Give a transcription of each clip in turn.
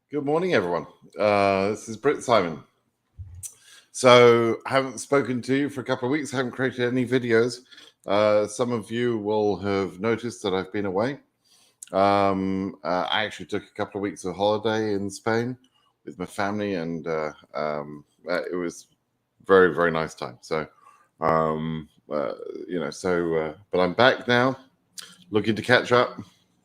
Good morning, everyone. This is Britt Simon. So, I haven't spoken to you for a couple of weeks. I haven't created any videos. Some of you will have noticed that I've been away. I actually took a couple of weeks of holiday in Spain with my family, and it was very, very nice time. So, but I'm back now, looking to catch up,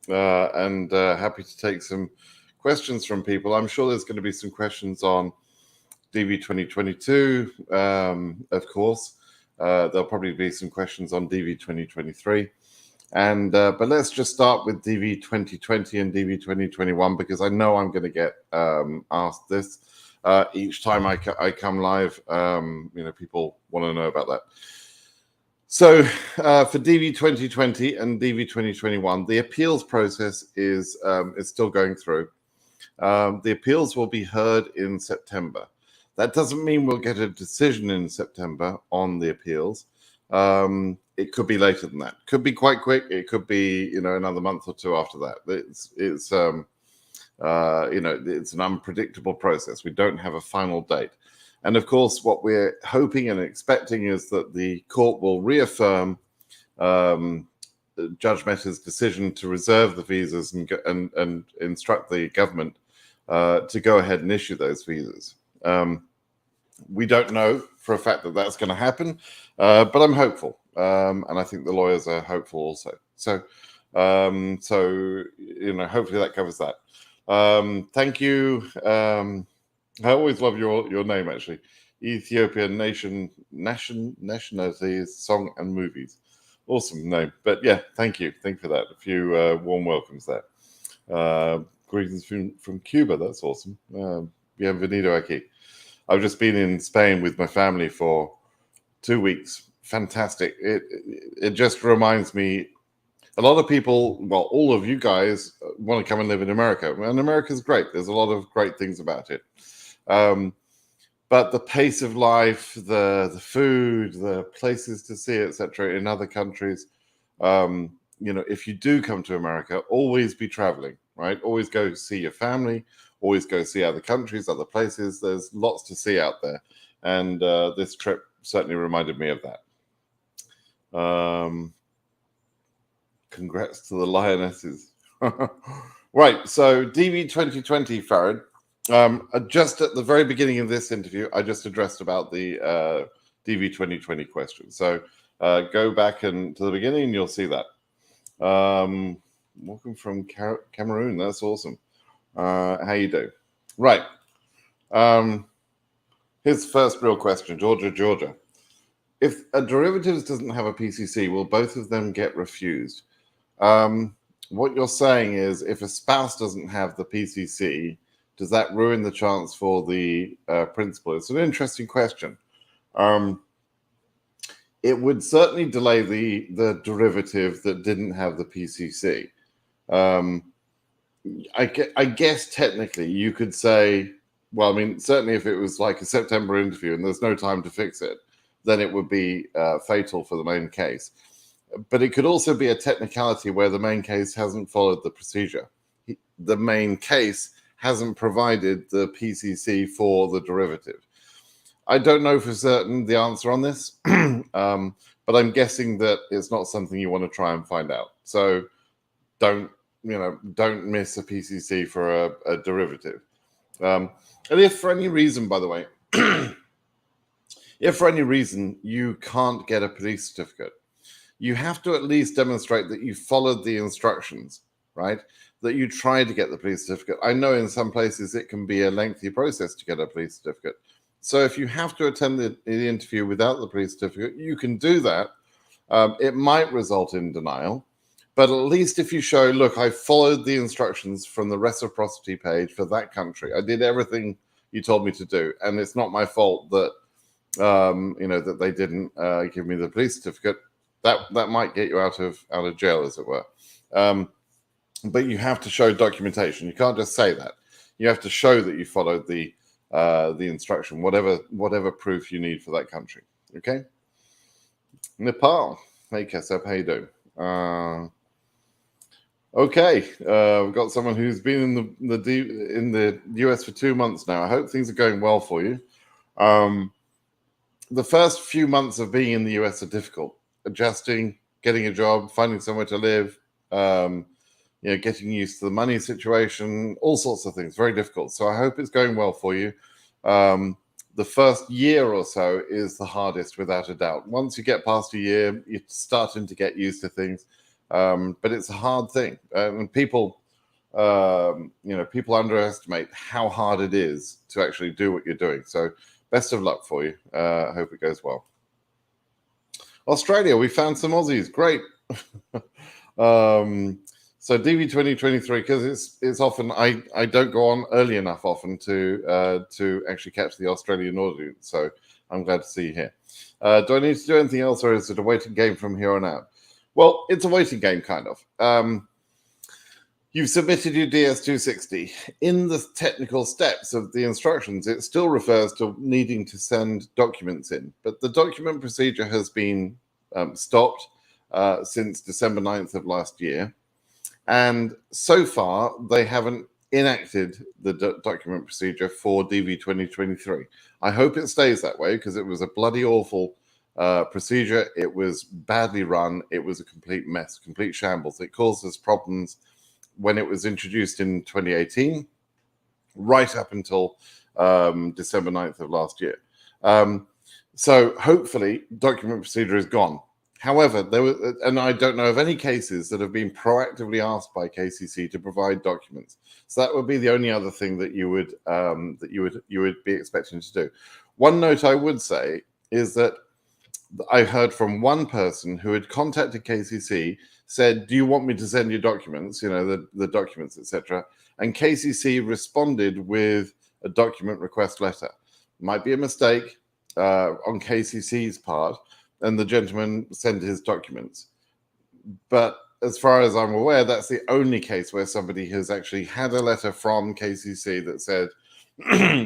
and happy to take some questions from people. I'm sure there's going to be some questions on DV 2022, of course. There'll probably be some questions on DV 2023. But let's just start with DV 2020 and DV 2021, because I know I'm going to get asked this each time I come live. People want to know about that. So for DV 2020 and DV 2021, the appeals process is still going through. The appeals will be heard in September. That doesn't mean we'll get a decision in September on the appeals. It could be later than that. Could be quite quick. It could be another month or two after that. It's an unpredictable process. We don't have a final date. And of course, what we're hoping and expecting is that the court will reaffirm Judge Mehta's decision to reserve the visas and instruct the government to go ahead and issue those visas. We don't know for a fact that that's going to happen, but I'm hopeful, and I think the lawyers are hopeful also. So hopefully that covers that. Thank you. I always love your name, actually. Ethiopian Nationalities, Song and Movies. Awesome name. But yeah, thank you. Thank you for that. A few warm welcomes there. Greetings from Cuba. That's awesome. Bienvenido aquí. I've just been in Spain with my family for 2 weeks. Fantastic. It just reminds me, a lot of people, well, all of you guys want to come and live in America. And America's great. There's a lot of great things about it. But the pace of life, the food, the places to see, etc., in other countries, if you do come to America, always be traveling, right? Always go see your family, always go see other countries, other places. There's lots to see out there. And this trip certainly reminded me of that. Congrats to the Lionesses. Right, so DV 2020, Farid. Just at the very beginning of this interview, I just addressed about the DV 2020 question. So go back to the beginning and you'll see that. Welcome from Cameroon. That's awesome. How you do? Right. Here's the first real question. Georgia. If a derivatives doesn't have a PCC, will both of them get refused? What you're saying is, if a spouse doesn't have the PCC, does that ruin the chance for the principal? It's an interesting question. It would certainly delay the derivative that didn't have the PCC. I guess technically you could say, well, I mean, certainly if it was like a September interview and there's no time to fix it, then it would be fatal for the main case. But it could also be a technicality where the main case hasn't followed the procedure. The main case hasn't provided the PCC for the derivative. I don't know for certain the answer on this, but I'm guessing that it's not something you want to try and find out. So don't miss a PCC for a derivative. And if for any reason, by the way, if for any reason you can't get a police certificate, you have to at least demonstrate that you followed the instructions, right? That you tried to get the police certificate. I know in some places it can be a lengthy process to get a police certificate. So if you have to attend the interview without the police certificate, you can do that. It might result in denial, but at least if you show, look, I followed the instructions from the reciprocity page for that country. I did everything you told me to do, and it's not my fault that that they didn't give me the police certificate. That might get you out of jail, as it were. But you have to show documentation. You can't just say that. You have to show that you followed the instruction, whatever proof you need for that country. Okay. Nepal. Hey, Kesep, how you doing? Okay, we've got someone who's been in the US for 2 months now. I hope things are going well for you. The first few months of being in the US are difficult. Adjusting, getting a job, finding somewhere to live, getting used to the money situation, all sorts of things. Very difficult. So I hope it's going well for you. The first year or so is the hardest, without a doubt. Once you get past a year, you're starting to get used to things. But it's a hard thing, and people underestimate how hard it is to actually do what you're doing. So best of luck for you. I hope it goes well. Australia, we found some Aussies. Great. So DV 2023, because it's often I don't go on early enough often to actually catch the Australian audience. So I'm glad to see you here. Do I need to do anything else, or is it a waiting game from here on out? Well, it's a waiting game, kind of. You've submitted your DS260. In the technical steps of the instructions, it still refers to needing to send documents in, but the document procedure has been stopped since December 9th of last year. And so far, they haven't enacted the document procedure for DV 2023. I hope it stays that way, because it was a bloody awful procedure. It was badly run. It was a complete mess, complete shambles. It caused us problems when it was introduced in 2018, right up until December 9th of last year. So hopefully document procedure is gone. However, there was, and I don't know of any cases that have been proactively asked by KCC to provide documents. So that would be the only other thing that you would be expecting to do. One note I would say is that I heard from one person who had contacted KCC, said, "Do you want me to send you documents? The documents, etc." And KCC responded with a document request letter. Might be a mistake on KCC's part, and the gentleman sent his documents. But as far as I'm aware, that's the only case where somebody has actually had a letter from KCC that said,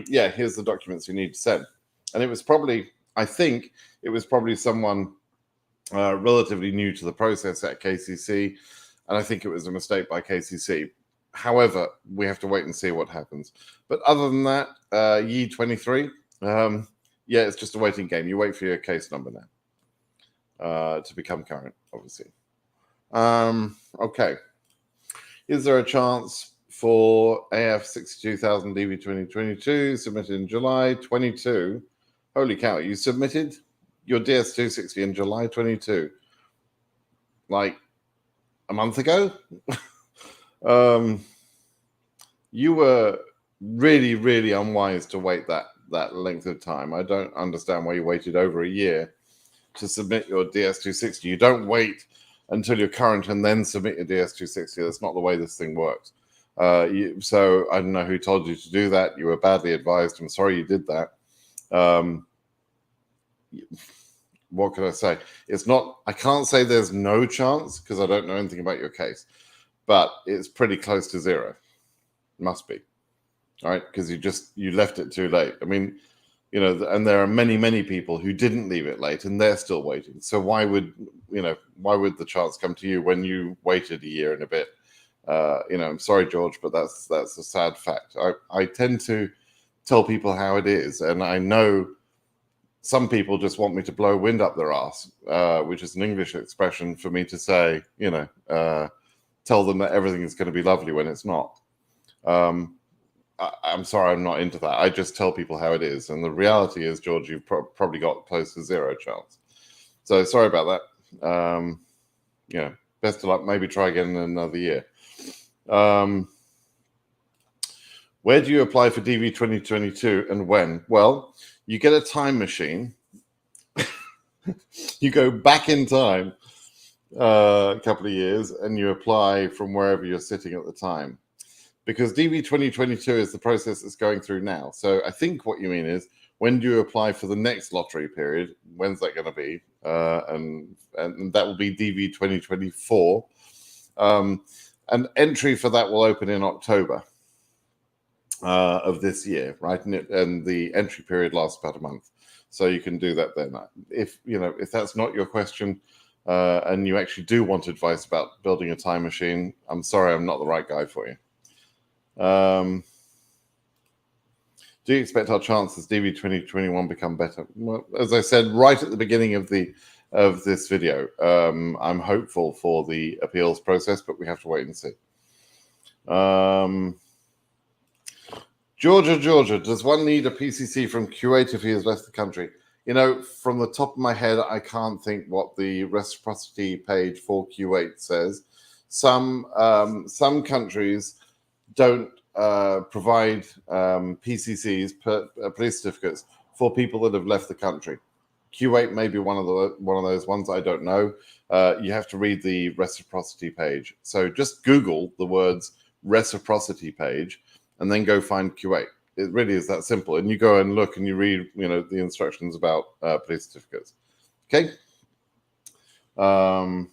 "Yeah, here's the documents you need to send." And it was probably, I think, it was probably someone relatively new to the process at KCC, and I think it was a mistake by KCC. However, we have to wait and see what happens. But other than that, Yi 23, it's just a waiting game. You wait for your case number now to become current, obviously. Okay. Is there a chance for AF 62,000 DV 2022 submitted in July 22? Holy cow, you submitted your DS260 in July 22, like a month ago? You were really, really unwise to wait that length of time. I don't understand why you waited over a year to submit your DS260. You don't wait until you're current and then submit your DS260. That's not the way this thing works. So I don't know who told you to do that. You were badly advised. I'm sorry you did that. What can I say? It's not, I can't say there's no chance because I don't know anything about your case, but it's pretty close to zero. Must be. All right, because you left it too late. I mean, and there are many, many people who didn't leave it late and they're still waiting. So why would the chance come to you when you waited a year and a bit? I'm sorry, George, but that's a sad fact. I tend to tell people how it is, and I know some people just want me to blow wind up their ass, which is an English expression for me to say, tell them that everything is going to be lovely when it's not. I'm sorry, I'm not into that. I just tell people how it is. And the reality is, George, you've probably got close to zero chance. So sorry about that. Best of luck. Maybe try again in another year. Where do you apply for DV 2022 and when? Well, you get a time machine. You go back in time a couple of years and you apply from wherever you're sitting at the time. Because DV 2022 is the process that's going through now. So I think what you mean is, when do you apply for the next lottery period? When's that going to be? And that will be DV 2024. And entry for that will open in October of this year, right? And the entry period lasts about a month. So you can do that then. If that's not your question, and you actually do want advice about building a time machine, I'm sorry, I'm not the right guy for you. Do you expect our chances DV 2021 become better? Well, as I said right at the beginning of this video, I'm hopeful for the appeals process, but we have to wait and see. Georgia, does one need a PCC from Kuwait if he has left the country? You know, from the top of my head, I can't think what the reciprocity page for Kuwait says. Some countries don't provide PCCs, police certificates, for people that have left the country. Kuwait may be one of those ones. I don't know. You have to read the reciprocity page. So just Google the words reciprocity page, and then go find Kuwait. It really is that simple. And you go and look and you read, the instructions about police certificates. Okay. All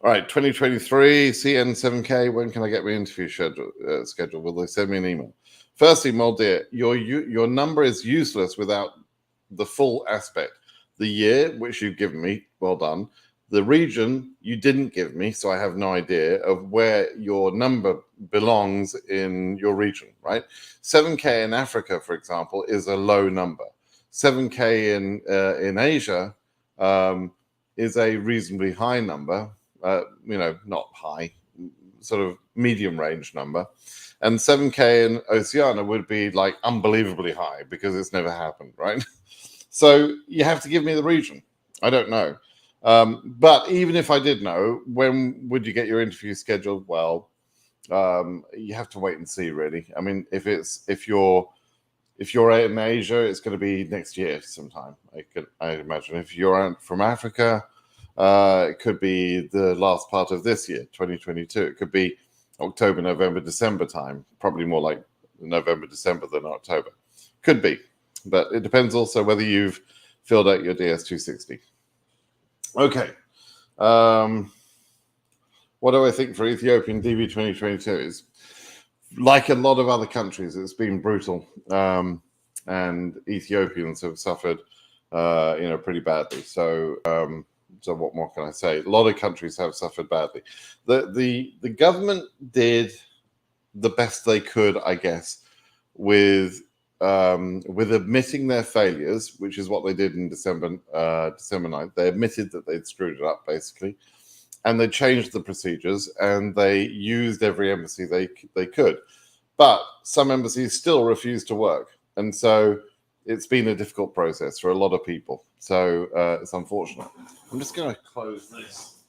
right, 2023 CN7K. When can I get my interview schedule? Will they send me an email? Firstly, Moldeer, your number is useless without the full aspect. The year, which you've given me, well done. The region you didn't give me, so I have no idea of where your number belongs in your region, right? 7K in Africa, for example, is a low number. 7K in Asia is a reasonably high number, not high, sort of medium range number. And 7K in Oceania would be like unbelievably high because it's never happened, right? So you have to give me the region. I don't know. But even if I did know, when would you get your interview scheduled? Well, you have to wait and see, really. I mean, if you're in Asia, it's going to be next year sometime. I imagine. If you're from Africa, it could be the last part of this year, 2022. It could be October, November, December time. Probably more like November, December than October. Could be, but it depends also whether you've filled out your DS260. Okay. What do I think for Ethiopian DV 2022 is, like a lot of other countries, it's been brutal, and Ethiopians have suffered, pretty badly. So what more can I say? A lot of countries have suffered badly. The government did the best they could, I guess, with admitting their failures, which is what they did in December 9th. They admitted that they'd screwed it up, basically, and they changed the procedures, and they used every embassy they could. But some embassies still refuse to work, and so it's been a difficult process for a lot of people. So it's unfortunate. I'm just going to close this.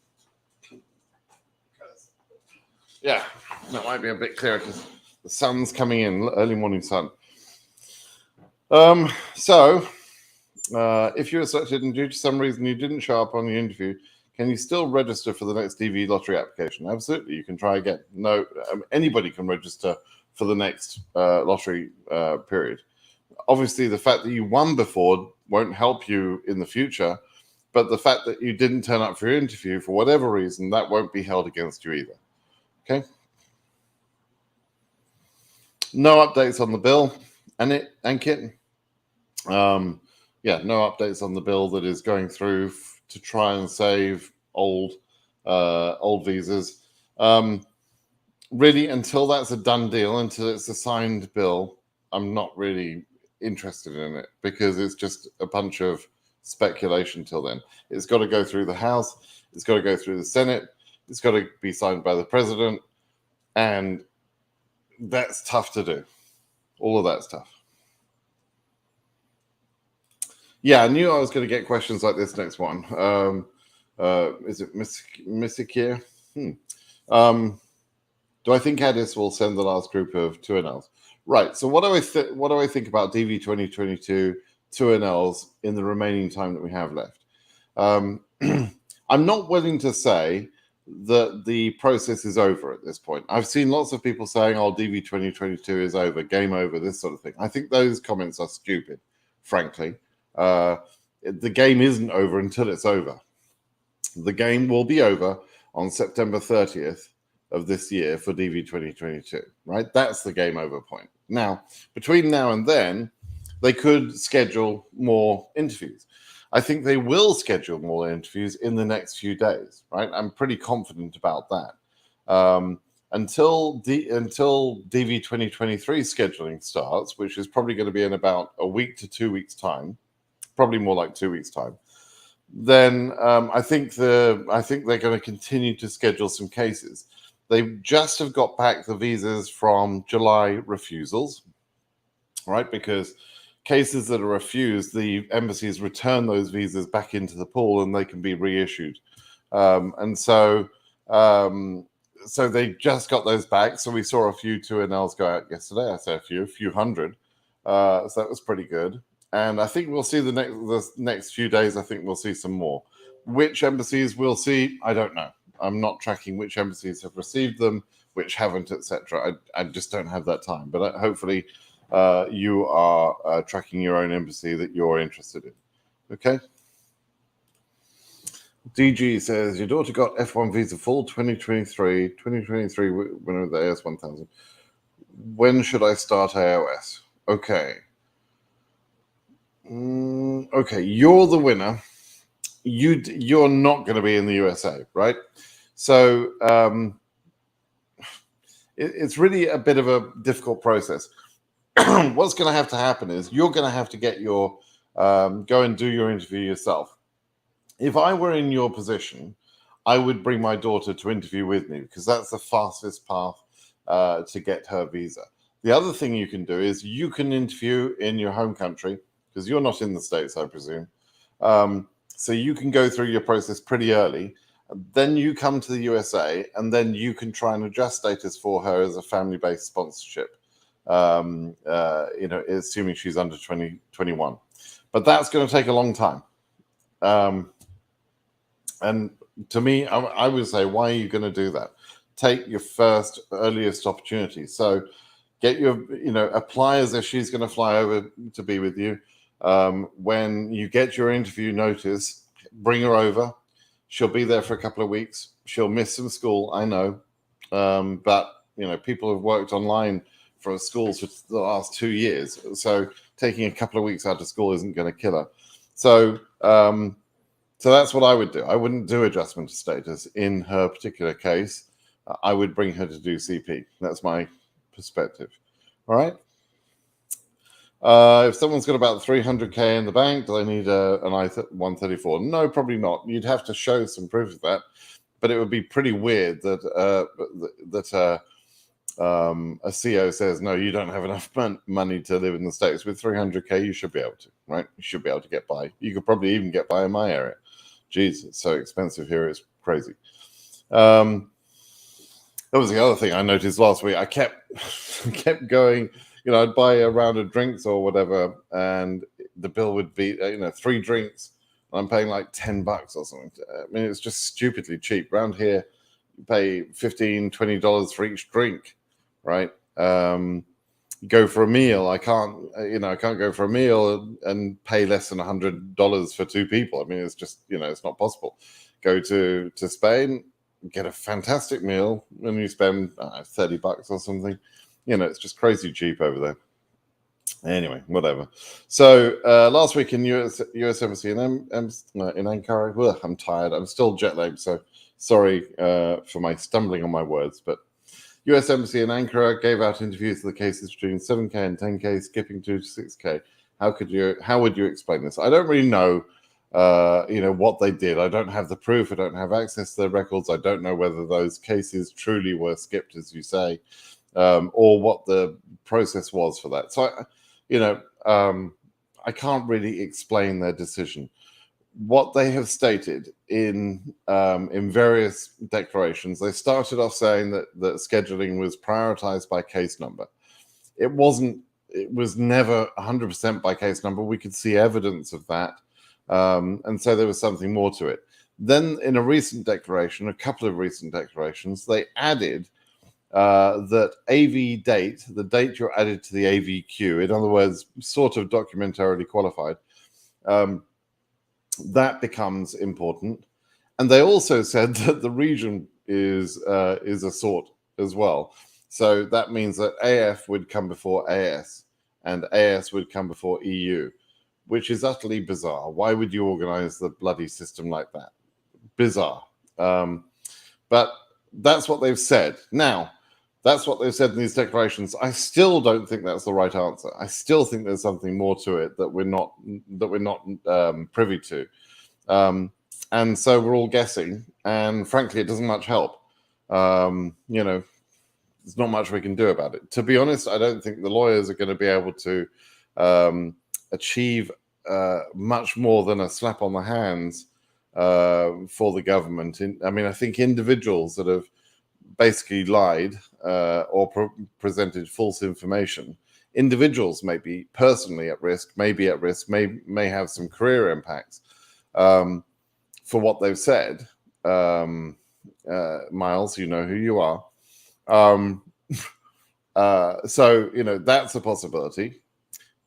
Yeah, that might be a bit clearer because the sun's coming in, early morning sun. So if you were selected and due to some reason you didn't show up on the interview, can you still register for the next DV lottery application? Absolutely, you can try again. No, anybody can register for the next lottery period. Obviously, the fact that you won before won't help you in the future, but the fact that you didn't turn up for your interview for whatever reason, that won't be held against you either. Okay? No updates on the bill, and Kitten. No updates on the bill that is going through to try and save old visas. Really, until that's a done deal, until it's a signed bill, I'm not really interested in it because it's just a bunch of speculation till then. It's got to go through the House, it's got to go through the Senate, it's got to be signed by the president, and that's tough to do. All of that stuff. Yeah, I knew I was going to get questions like this next one. Is it Missikir? Do I think Addis will send the last group of 2NLs? Right. So what do I think about DV 2022 2NLs in the remaining time that we have left? I'm not willing to say that the process is over at this point. I've seen lots of people saying, "Oh, DV 2022 is over, game over," this sort of thing. I think those comments are stupid, frankly. The game isn't over until it's over. The game will be over on September 30th of this year for DV 2022, right? That's the game over point. Now, between now and then, they could schedule more interviews. I think they will schedule more interviews in the next few days, right? I'm pretty confident about that. Until DV 2023 scheduling starts, which is probably going to be in about a week to 2 weeks time, probably more like 2 weeks time, then I think they're going to continue to schedule some cases. They just have got back the visas from July refusals, right? Because cases that are refused, the embassies return those visas back into the pool and they can be reissued. So they just got those back. So we saw a few 2NLs go out yesterday. I say a few hundred. So that was pretty good. And I think we'll see the next few days. I think we'll see some more. Which embassies we'll see, I don't know. I'm not tracking which embassies have received them, which haven't, etc. I just don't have that time. But hopefully, you are tracking your own embassy that you're interested in. Okay. DG says your daughter got F1 visa full 2023 when the AS 1000. When should I start AOS? Okay. Okay, you're the winner. You're not going to be in the USA, right? So it's really a bit of a difficult process. What's going to have to happen is you're going to have to get your go and do your interview yourself. If I were in your position, I would bring my daughter to interview with me because that's the fastest path to get her visa. The other thing you can do is you can interview in your home country because you're not in the States, I presume. So you can go through your process pretty early. Then you come to the USA and then you can try and adjust status for her as a family-based sponsorship. Assuming she's under 21. But that's going to take a long time. And to me, I would say, why are you going to do that? Take your earliest opportunity. So get apply as if she's going to fly over to be with you. When you get your interview notice, bring her over. She'll be there for a couple of weeks. She'll miss some school, I know. But, people have worked online for schools for the last 2 years. So taking a couple of weeks out of school isn't going to kill her. So that's what I would do. I wouldn't do adjustment of status in her particular case. I would bring her to do CP. That's my perspective. All right. If someone's got about 300K in the bank, do they need an I-134? No, probably not. You'd have to show some proof of that. But it would be pretty weird that a CO says, no, you don't have enough money to live in the States. With 300K, you should be able to, right? You should be able to get by. You could probably even get by in my area. Jeez, it's so expensive here. It's crazy. That was the other thing I noticed last week. I kept going, I'd buy a round of drinks or whatever, and the bill would be, 3 drinks. And I'm paying like $10 or something. I mean, it's just stupidly cheap. Around here, you pay $15, $20 for each drink, right? Go for a meal. I can't go for a meal and pay less than $100 for 2 people. I mean, it's just, it's not possible. Go to Spain, get a fantastic meal, and you spend $30 or something. It's just crazy cheap over there. Anyway, whatever. So last week in US Embassy in Ankara, I'm tired. I'm still jet lagged, so sorry for my stumbling on my words, but US Embassy in Ankara gave out interviews for the cases between 7K and 10K, skipping 2 to 6K. How would you explain this? I don't really know, what they did. I don't have the proof. I don't have access to their records. I don't know whether those cases truly were skipped, as you say, or what the process was for that. So, I can't really explain their decision. What they have stated in various declarations, they started off saying that scheduling was prioritized by case number. It wasn't. It was never 100% by case number. We could see evidence of that, and so there was something more to it. Then, in a recent declaration, a couple of recent declarations, they added that AV date, the date you're added to the AV queue, in other words, sort of documentarily qualified. That becomes important. And they also said that the region is a sort as well. So that means that AF would come before AS and AS would come before EU. which is utterly bizarre. Why would you organize the bloody system like that? Bizarre. But that's what they've said. Now, that's what they've said in these declarations. I still don't think that's the right answer. I still think there's something more to it that we're not privy to. And so we're all guessing. And frankly, it doesn't much help. There's not much we can do about it. To be honest, I don't think the lawyers are going to be able to achieve much more than a slap on the hands for the government. I think individuals that have basically lied or presented false information, individuals may be personally at risk, may have some career impacts for what they've said. Miles, you know who you are. So that's a possibility.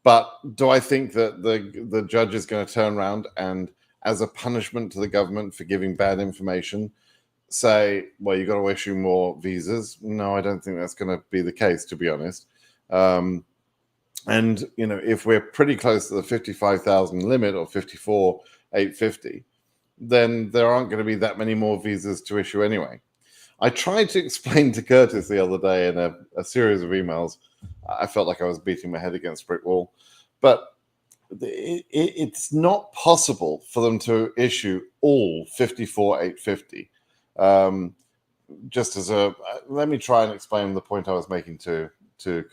But do I think that the judge is going to turn around and, as a punishment to the government for giving bad information, say, well, you've got to issue more visas? No, I don't think that's going to be the case, to be honest. And if we're pretty close to the 55,000 limit, or 54,850, then there aren't going to be that many more visas to issue anyway. I tried to explain to Curtis the other day in a series of emails. I felt like I was beating my head against a brick wall, but it's not possible for them to issue all 54,850. Let me try and explain the point I was making to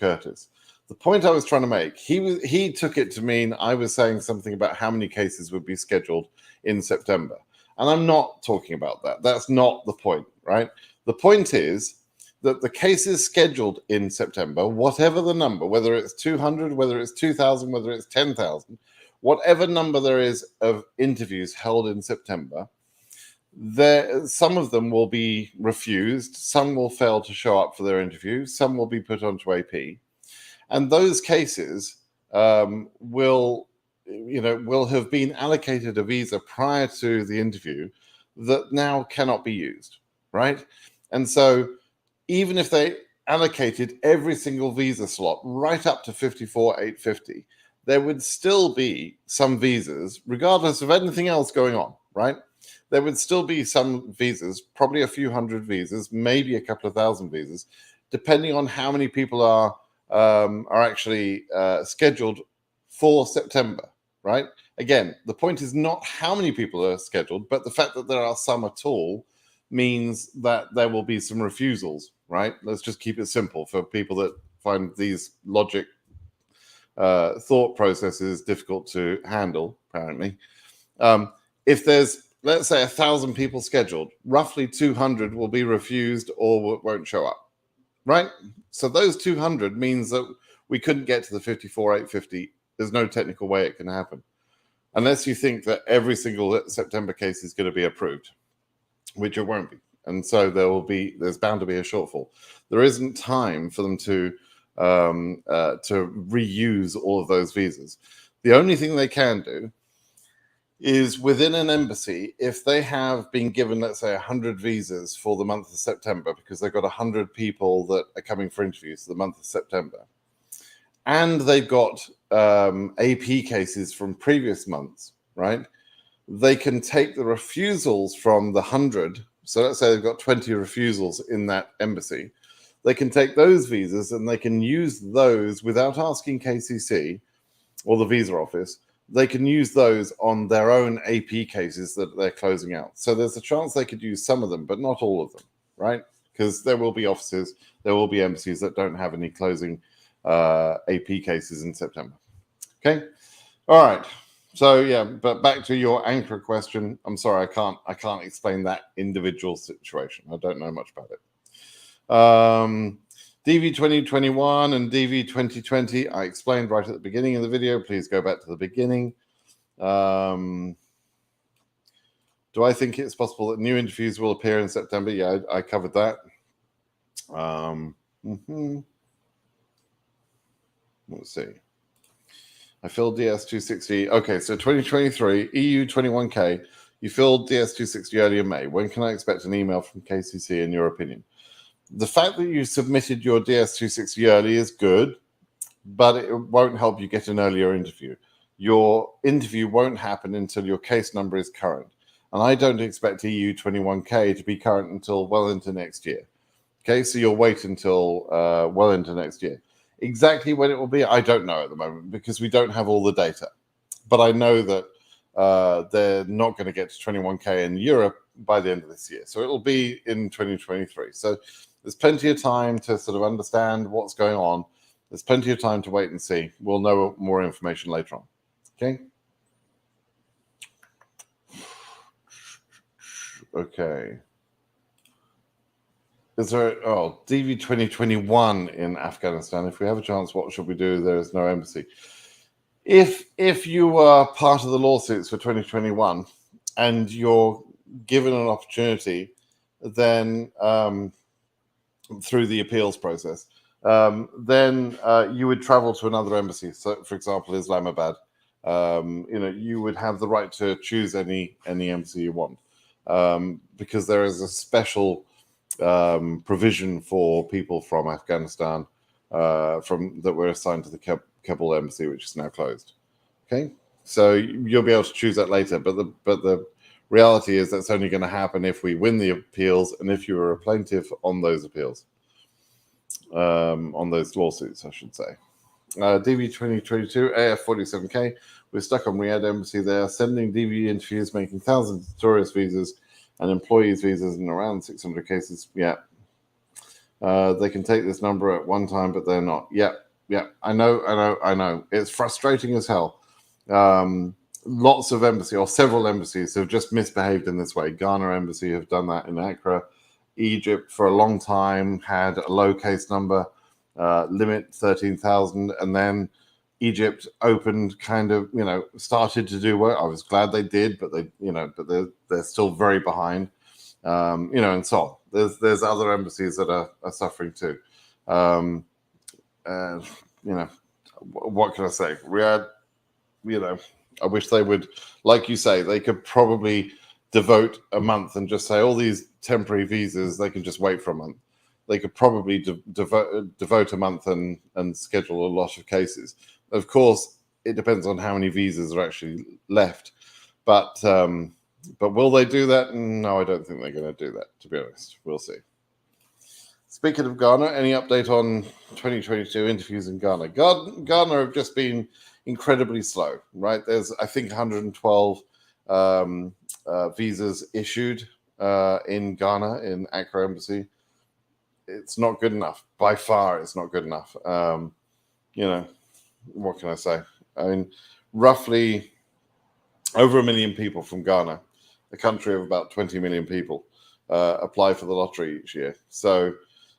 Curtis. The point I was trying to make, he took it to mean I was saying something about how many cases would be scheduled in September. And I'm not talking about that. That's not the point, right? The point is that the cases scheduled in September, whatever the number, whether it's 200, whether it's 2,000, whether it's 10,000, whatever number there is of interviews held in September, some of them will be refused, some will fail to show up for their interview, some will be put onto AP. And those cases will have been allocated a visa prior to the interview that now cannot be used, right? And so even if they allocated every single visa slot right up to 54,850, there would still be some visas, regardless of anything else going on, right? There would still be some visas, probably a few hundred visas, maybe a couple of thousand visas, depending on how many people are actually scheduled for September, right? Again, the point is not how many people are scheduled, but the fact that there are some at all means that there will be some refusals, right? Let's just keep it simple for people that find these logic thought processes difficult to handle, apparently. If there's, let's say, 1,000 people scheduled, roughly 200 will be refused or won't show up, right? So those 200 means that we couldn't get to the 54,850. There's no technical way it can happen, unless you think that every single September case is going to be approved, which it won't be. And so there's bound to be a shortfall. There isn't time for them to reuse all of those visas. The only thing they can do is, within an embassy, if they have been given, let's say, 100 visas for the month of September, because they've got 100 people that are coming for interviews for the month of September, and they've got AP cases from previous months, right? They can take the refusals from the 100. So let's say they've got 20 refusals in that embassy. They can take those visas and they can use those without asking KCC or the visa office. They can use those on their own AP cases that they're closing out. So there's a chance they could use some of them, but not all of them, right? Because there will be offices, there will be embassies that don't have any closing AP cases in September. Okay. All right. So yeah, but back to your anchor question. I'm sorry, I can't explain that individual situation. I don't know much about it. DV 2021 and DV 2020, I explained right at the beginning of the video. Please go back to the beginning. Do I think it's possible that new interviews will appear in September? Yeah, I covered that. Let's see. I filled DS260. Okay, so 2023, EU 21K. You filled DS260 early in May. When can I expect an email from KCC, in your opinion? The fact that you submitted your DS260 early is good, but it won't help you get an earlier interview. your interview won't happen until your case number is current. And I don't expect EU21K to be current until well into next year. Okay, so you'll wait until well into next year. Exactly when it will be, I don't know at the moment because we don't have all the data. But I know that they're not going to get to 21K in Europe by the end of this year. So it'll be in 2023. So there's plenty of time to sort of understand what's going on. There's plenty of time to wait and see. We'll know more information later on. Okay. Okay. Is there DV 2021 in Afghanistan? If we have a chance, what should we do? There is no embassy. If you are part of the lawsuits for 2021 and you're given an opportunity, then through the appeals process, then you would travel to another embassy. So, for example, Islamabad. You would have the right to choose any embassy you want, because there is a special provision for people from Afghanistan that were assigned to the Kabul embassy, which is now closed. Okay, so you'll be able to choose that later, but the reality is that's only going to happen if we win the appeals and if you are a plaintiff on those appeals, on those lawsuits, I should say. DV 2022 AF47K. We're stuck on Riyadh embassy there, sending DV interviews, making thousands of tourist visas and employees visas in around 600 cases. Yeah. They can take this number at one time, but they're not. Yeah. I know. It's frustrating as hell. Lots of embassies, or several embassies, have just misbehaved in this way. Ghana embassy have done that in Accra. Egypt, for a long time, had a low case number limit, 13,000, and then Egypt opened, started to do work. I was glad they did, but they're still very behind, and so on. There's other embassies that are suffering too. What can I say? Riyadh, I wish they would, like you say, they could probably devote a month and just say all these temporary visas, they can just wait for a month. They could probably devote a month and schedule a lot of cases. Of course, it depends on how many visas are actually left. But will they do that? No, I don't think they're going to do that, to be honest. We'll see. Speaking of Ghana, any update on 2022 interviews in Ghana? Ghana have just been incredibly slow, right? There's, I think, 112 visas issued in Ghana, in Accra Embassy. It's not good enough. By far, it's not good enough. What can I say? I mean, roughly over 1 million people from Ghana, a country of about 20 million people, apply for the lottery each year. So,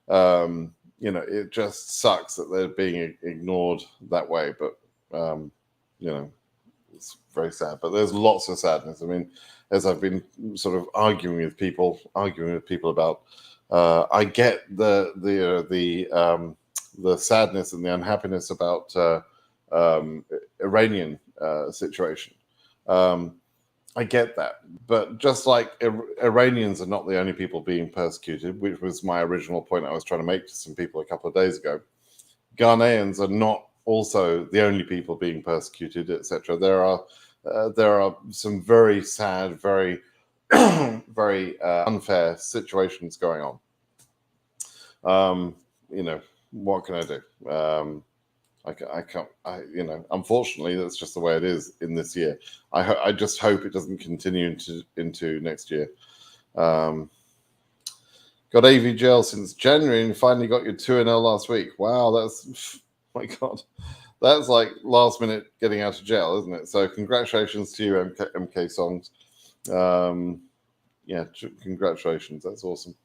it just sucks that they're being ignored that way. But, it's very sad. But there's lots of sadness. I mean, as I've been sort of arguing with people about, I get the sadness and the unhappiness about Iranian situation. I get that, but just like Iranians are not the only people being persecuted, which was my original point I was trying to make to some people a couple of days ago, Ghanaians are not also the only people being persecuted, etc. There are some very sad, very very unfair situations going on. What can I do? I can't. Unfortunately, that's just the way it is in this year. I just hope it doesn't continue into next year. Got AV gel since January and finally got your 2NL last week. Wow, that's my God. That's like last minute getting out of jail, isn't it? So congratulations to you, MK Songs. Congratulations. That's awesome.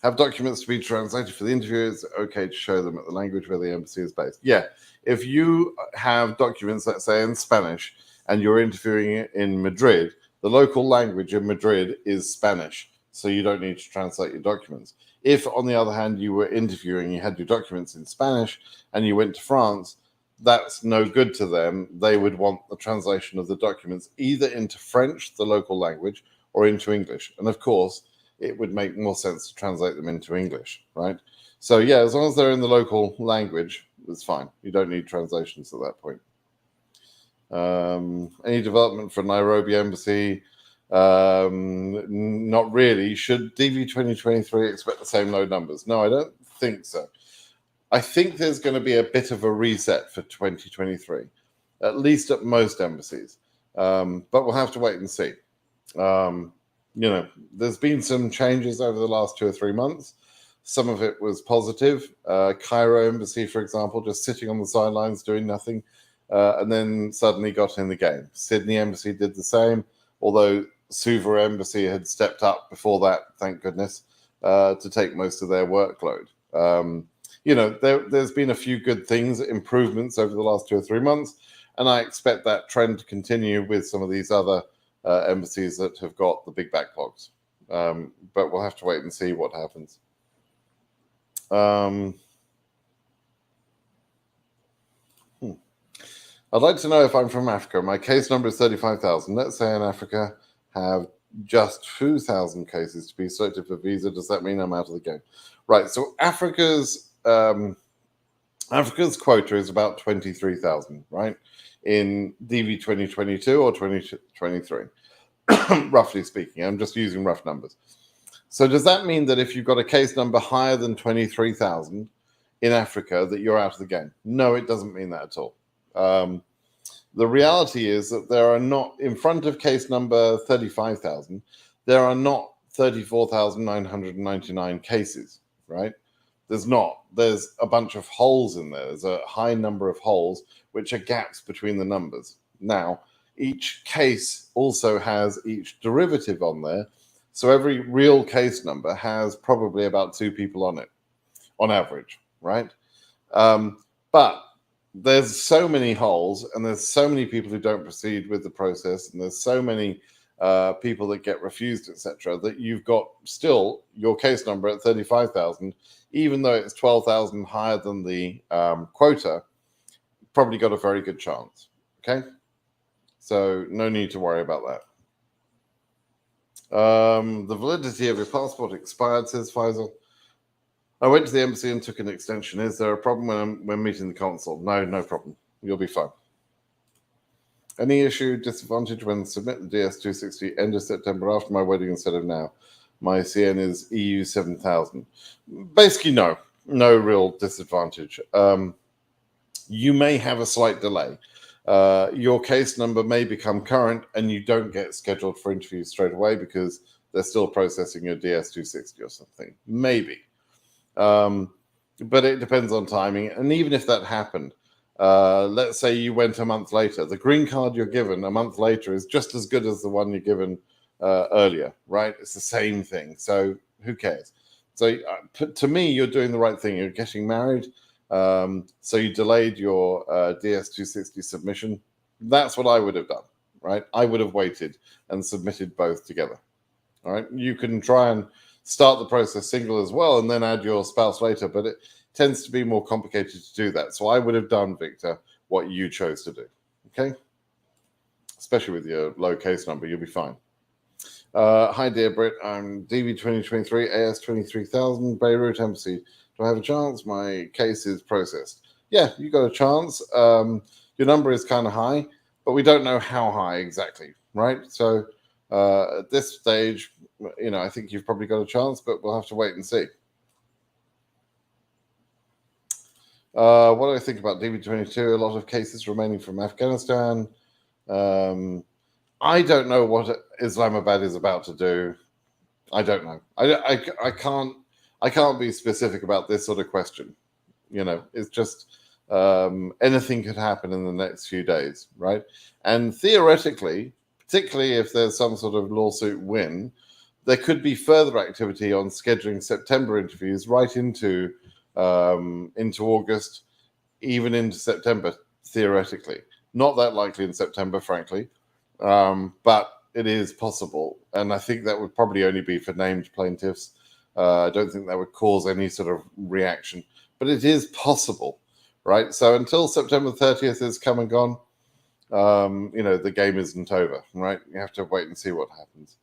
Have documents to be translated for the interview. It's okay to show them at the language where the embassy is based. Yeah, if you have documents, let's say in Spanish, and you're interviewing in Madrid, the local language in Madrid is Spanish, so you don't need to translate your documents. If, on the other hand, you were interviewing, you had your documents in Spanish, and you went to France, that's no good to them. They would want the translation of the documents either into French, the local language, or into English. And of course, it would make more sense to translate them into English, right? So yeah, as long as they're in the local language, it's fine. You don't need translations at that point. Any development for Nairobi embassy? Not really. Should DV 2023 expect the same low numbers? No, I don't think so. I think there's going to be a bit of a reset for 2023, at least at most embassies. But we'll have to wait and see. There's been some changes over the last 2 or 3 months. Some of it was positive. Cairo embassy, for example, just sitting on the sidelines doing nothing, and then suddenly got in the game. Sydney embassy did the same, although Suva embassy had stepped up before that, thank goodness, to take most of their workload. There's been a few good things, improvements over the last 2 or 3 months, and I expect that trend to continue with some of these other embassies that have got the big backlogs. But we'll have to wait and see what happens. I'd like to know if I'm from Africa. My case number is 35,000. Let's say in Africa have just 2,000 cases to be selected for visa. Does that mean I'm out of the game? Right. So Africa's quota is about 23,000, right? In DV 2022 or 2023, roughly speaking. I'm just using rough numbers. So does that mean that if you've got a case number higher than 23,000 in Africa, that you're out of the game? No, it doesn't mean that at all. The reality is that there are not, in front of case number 35,000, there are not 34,999 cases, right? There's not. There's a bunch of holes in there. There's a high number of holes, which are gaps between the numbers. Now, each case also has each derivative on there. So every real case number has probably about 2 people on it, on average, right? But there's so many holes, and there's so many people who don't proceed with the process, and there's so many people that get refused, etc., that you've got still your case number at 35,000, even though it's 12,000 higher than the quota, probably got a very good chance. Okay, so no need to worry about that. The validity of your passport expired, says Faisal. I went to the embassy and took an extension. Is there a problem when meeting the consul? No problem. You'll be fine. Any issue, disadvantage when submit the DS260 end of September after my wedding instead of now? My CN is EU 7000. Basically, no real disadvantage. You may have a slight delay. Your case number may become current and you don't get scheduled for interviews straight away because they're still processing your DS260 or something. Maybe. But it depends on timing. And even if that happened, let's say you went a month later, the green card you're given a month later is just as good as the one you're given earlier, right? It's the same thing. So who cares? So to me, you're doing the right thing. You're getting married. So you delayed your DS260 submission. That's what I would have done, right? I would have waited and submitted both together. All right. You can try and start the process single as well and then add your spouse later, but it tends to be more complicated to do that. So I would have done, Victor, what you chose to do. Okay. Especially with your low case number, you'll be fine. Hi, dear Britt. I'm DV 2023 AS 23,000 Beirut Embassy. Do I have a chance? My case is processed. Yeah, you got a chance. Your number is kind of high, but we don't know how high exactly, right? So at this stage, I think you've probably got a chance, but we'll have to wait and see. What do I think about DV22? A lot of cases remaining from Afghanistan. I don't know what Islamabad is about to do. I don't know. I can't be specific about this sort of question. It's just anything could happen in the next few days, right? And theoretically, particularly if there's some sort of lawsuit win, there could be further activity on scheduling September interviews right into August, even into September, theoretically. Not that likely in September, frankly, but it is possible. And I think that would probably only be for named plaintiffs. I don't think that would cause any sort of reaction, but it is possible, right? So until September 30th is come and gone, the game isn't over, right? You have to wait and see what happens.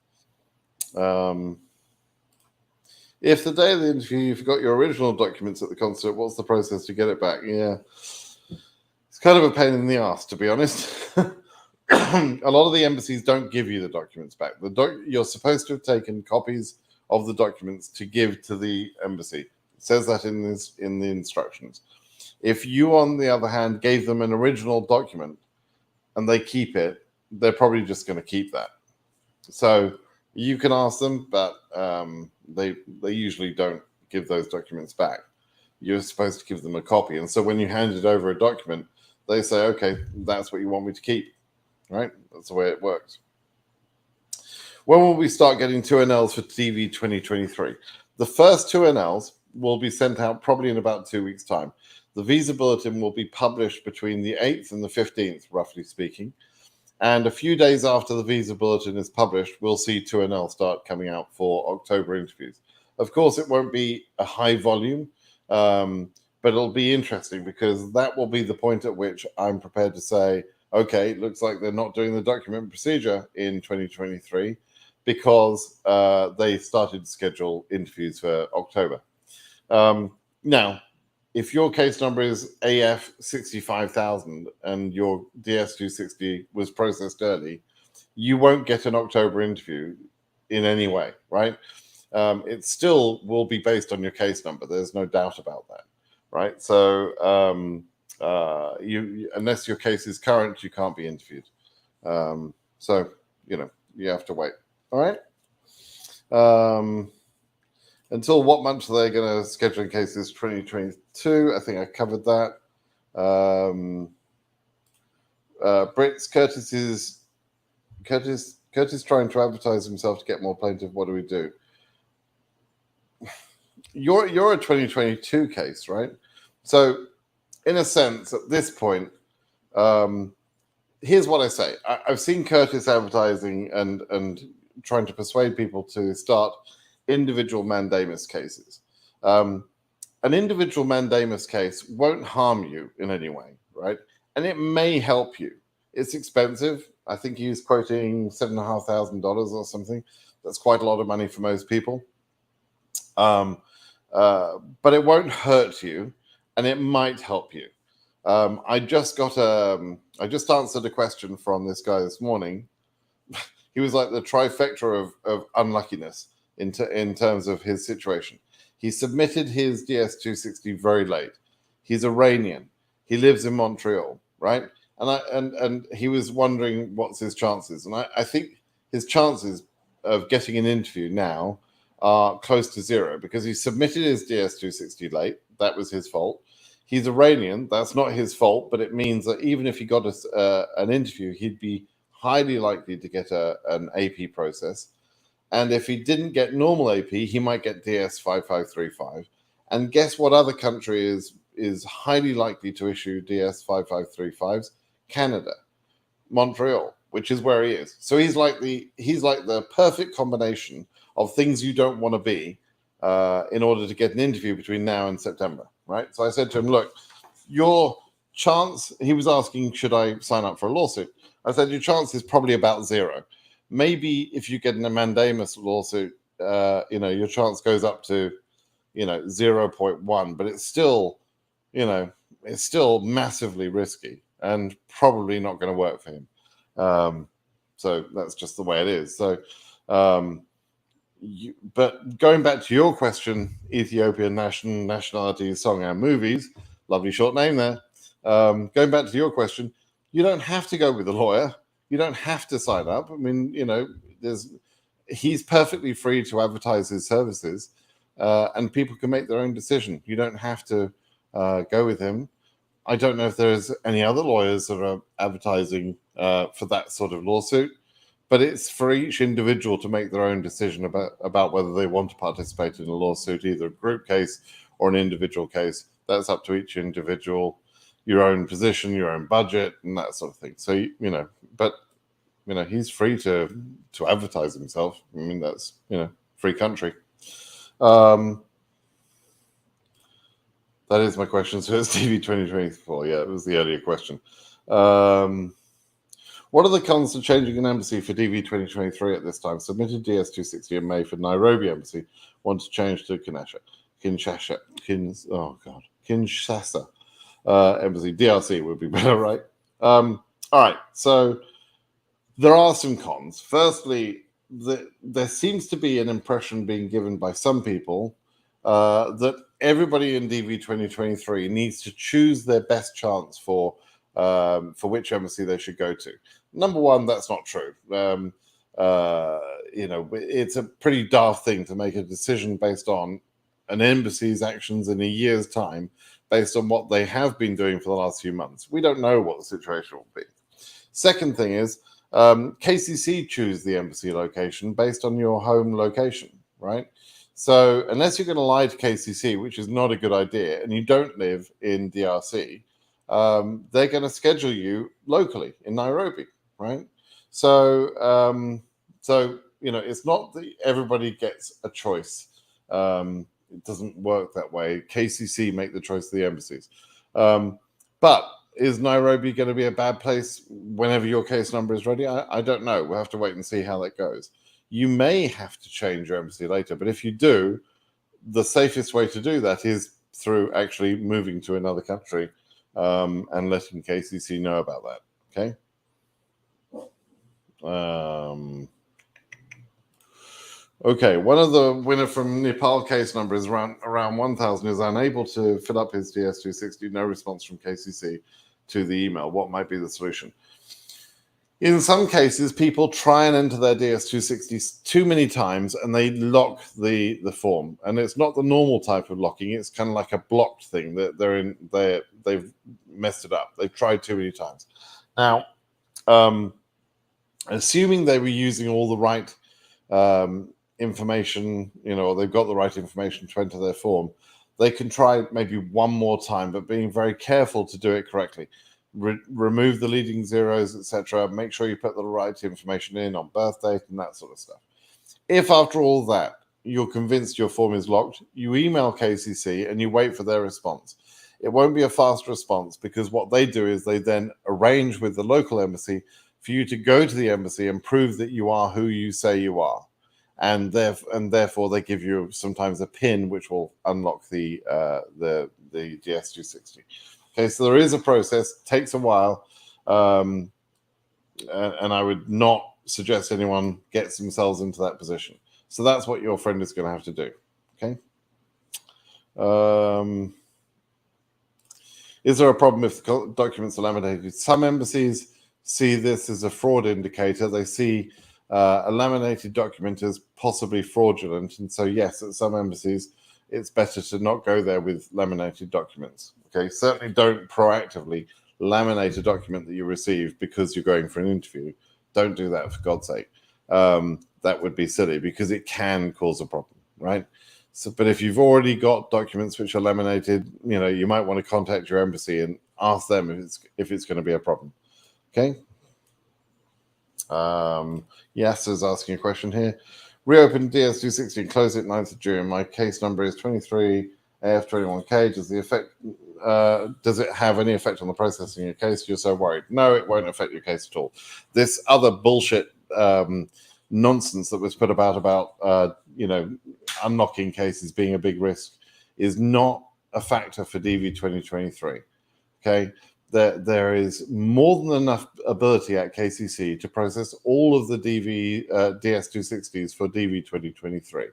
If the day of the interview you forgot your original documents at the consulate, what's the process to get it back? Yeah, it's kind of a pain in the ass, to be honest. A lot of the embassies don't give you the documents back. You're supposed to have taken copies of the documents to give to the embassy. It says that in the instructions. If you, on the other hand, gave them an original document and they keep it, they're probably just going to keep that. So you can ask them, but they usually don't give those documents back. You're supposed to give them a copy. And so when you handed over a document, they say, okay, that's what you want me to keep. Right? That's the way it works. When will we start getting 2NLs for DV 2023? The first 2NLs will be sent out probably in about 2 weeks' time. The visa bulletin will be published between the 8th and the 15th, roughly speaking. And a few days after the visa bulletin is published, we'll see 2NL start coming out for October interviews. Of course, it won't be a high volume, but it'll be interesting because that will be the point at which I'm prepared to say, okay, it looks like they're not doing the document procedure in 2023 because they started to schedule interviews for October. Now, if your case number is AF 65,000 and your DS260 was processed early, you won't get an October interview in any way, right? It still will be based on your case number. There's no doubt about that, right? So you unless your case is current, you can't be interviewed. So, you have to wait. All right. Until what month are they going to schedule in cases? 2022. I think I covered that. Brits, Curtis trying to advertise himself to get more plaintiff. What do we do? You're a 2022 case, right? So, in a sense, at this point, here's what I say. I've seen Curtis advertising and trying to persuade people to start individual mandamus cases. An individual mandamus case won't harm you in any way, right? And it may help you. It's expensive. I think he's quoting $7,500 or something. That's quite a lot of money for most people. But it won't hurt you, and it might help you. I just answered a question from this guy this morning. He was like the trifecta of unluckiness in terms of his situation. He submitted his DS260 very late. He's Iranian. He lives in Montreal, right? And he was wondering what's his chances. And I think his chances of getting an interview now are close to zero because he submitted his DS260 late. That was his fault. He's Iranian. That's not his fault, but it means that even if he got an interview, he'd be highly likely to get an AP process. And if he didn't get normal AP, he might get DS5535. And guess what other country is highly likely to issue DS5535s? Canada, Montreal, which is where he is. So he's like the perfect combination of things you don't want to be in order to get an interview between now and September, right? So I said to him, look, your chance, he was asking, should I sign up for a lawsuit? I said, your chance is probably about zero. Maybe if you get in a mandamus lawsuit, your chance goes up to, 0.1, but it's still, it's still massively risky and probably not going to work for him. So that's just the way it is. So, but going back to your question, Ethiopian nationality, song and movies, lovely short name there. Going back to your question, you don't have to go with a lawyer. You don't have to sign up. I mean, he's perfectly free to advertise his services, and people can make their own decision. You don't have to go with him. I don't know if there's any other lawyers that are advertising for that sort of lawsuit, but it's for each individual to make their own decision about whether they want to participate in a lawsuit, either a group case or an individual case. That's up to each individual, your own position, your own budget, and that sort of thing. So, he's free to advertise himself. I mean, that's, free country. That is my question. So it's TV 2024. Yeah, it was the earlier question. What are the cons of changing an embassy for DV 2023 at this time? Submitted DS260 in May for Nairobi embassy. Want to change to Kinshasa. embassy. DRC would be better, right? All right, so there are some cons. Firstly, there seems to be an impression being given by some people that everybody in DV 2023 needs to choose their best chance for which embassy they should go to. Number one, that's not true. It's a pretty daft thing to make a decision based on an embassy's actions in a year's time, based on what they have been doing for the last few months. We don't know what the situation will be. Second thing is, KCC choose the embassy location based on your home location, right? So unless you're going to lie to KCC, which is not a good idea, and you don't live in DRC, they're going to schedule you locally in Nairobi, right? So, it's not that everybody gets a choice. It doesn't work that way. KCC make the choice of the embassies. But is Nairobi going to be a bad place whenever your case number is ready? I don't know. We'll have to wait and see how that goes. You may have to change your embassy later, but if you do, the safest way to do that is through actually moving to another country and letting KCC know about that. Okay. Okay, one of the winner from Nepal case number is around 1,000 is unable to fill up his DS260. No response from KCC to the email. What might be the solution? In some cases, people try and enter their DS260s too many times and they lock the form. And it's not the normal type of locking. It's kind of like a blocked thing that they've messed it up. They've tried too many times. Now, assuming they were using all the right information, they've got the right information to enter their form, they can try maybe one more time, but being very careful to do it correctly. Remove the leading zeros, etc. Make sure you put the right information in on birth date and that sort of stuff. If after all that you're convinced your form is locked, you email KCC and you wait for their response. It won't be a fast response because what they do is they then arrange with the local embassy for you to go to the embassy and prove that you are who you say you are. And therefore they give you sometimes a pin which will unlock the DS260. Okay, so there is a process, takes a while, and I would not suggest anyone gets themselves into that position. So that's what your friend is going to have to do. Okay. Is there a problem if the documents are laminated? Some embassies see this as a fraud indicator. They see a laminated document as possibly fraudulent. And so, yes, at some embassies, it's better to not go there with laminated documents. Okay, certainly don't proactively laminate a document that you receive because you're going for an interview. Don't do that, for God's sake. That would be silly because it can cause a problem, right? So, but if you've already got documents which are laminated, you might want to contact your embassy and ask them if it's going to be a problem. Okay. Yes, is asking a question here. Reopen DS260 and close it 9th of June. My case number is 23AF21K. Does it have any effect on the processing of your case? You're so worried. No, it won't affect your case at all. This other bullshit nonsense that was put about unlocking cases being a big risk is not a factor for DV 2023. Okay. There is more than enough ability at KCC to process all of the DS260s for DV 2023.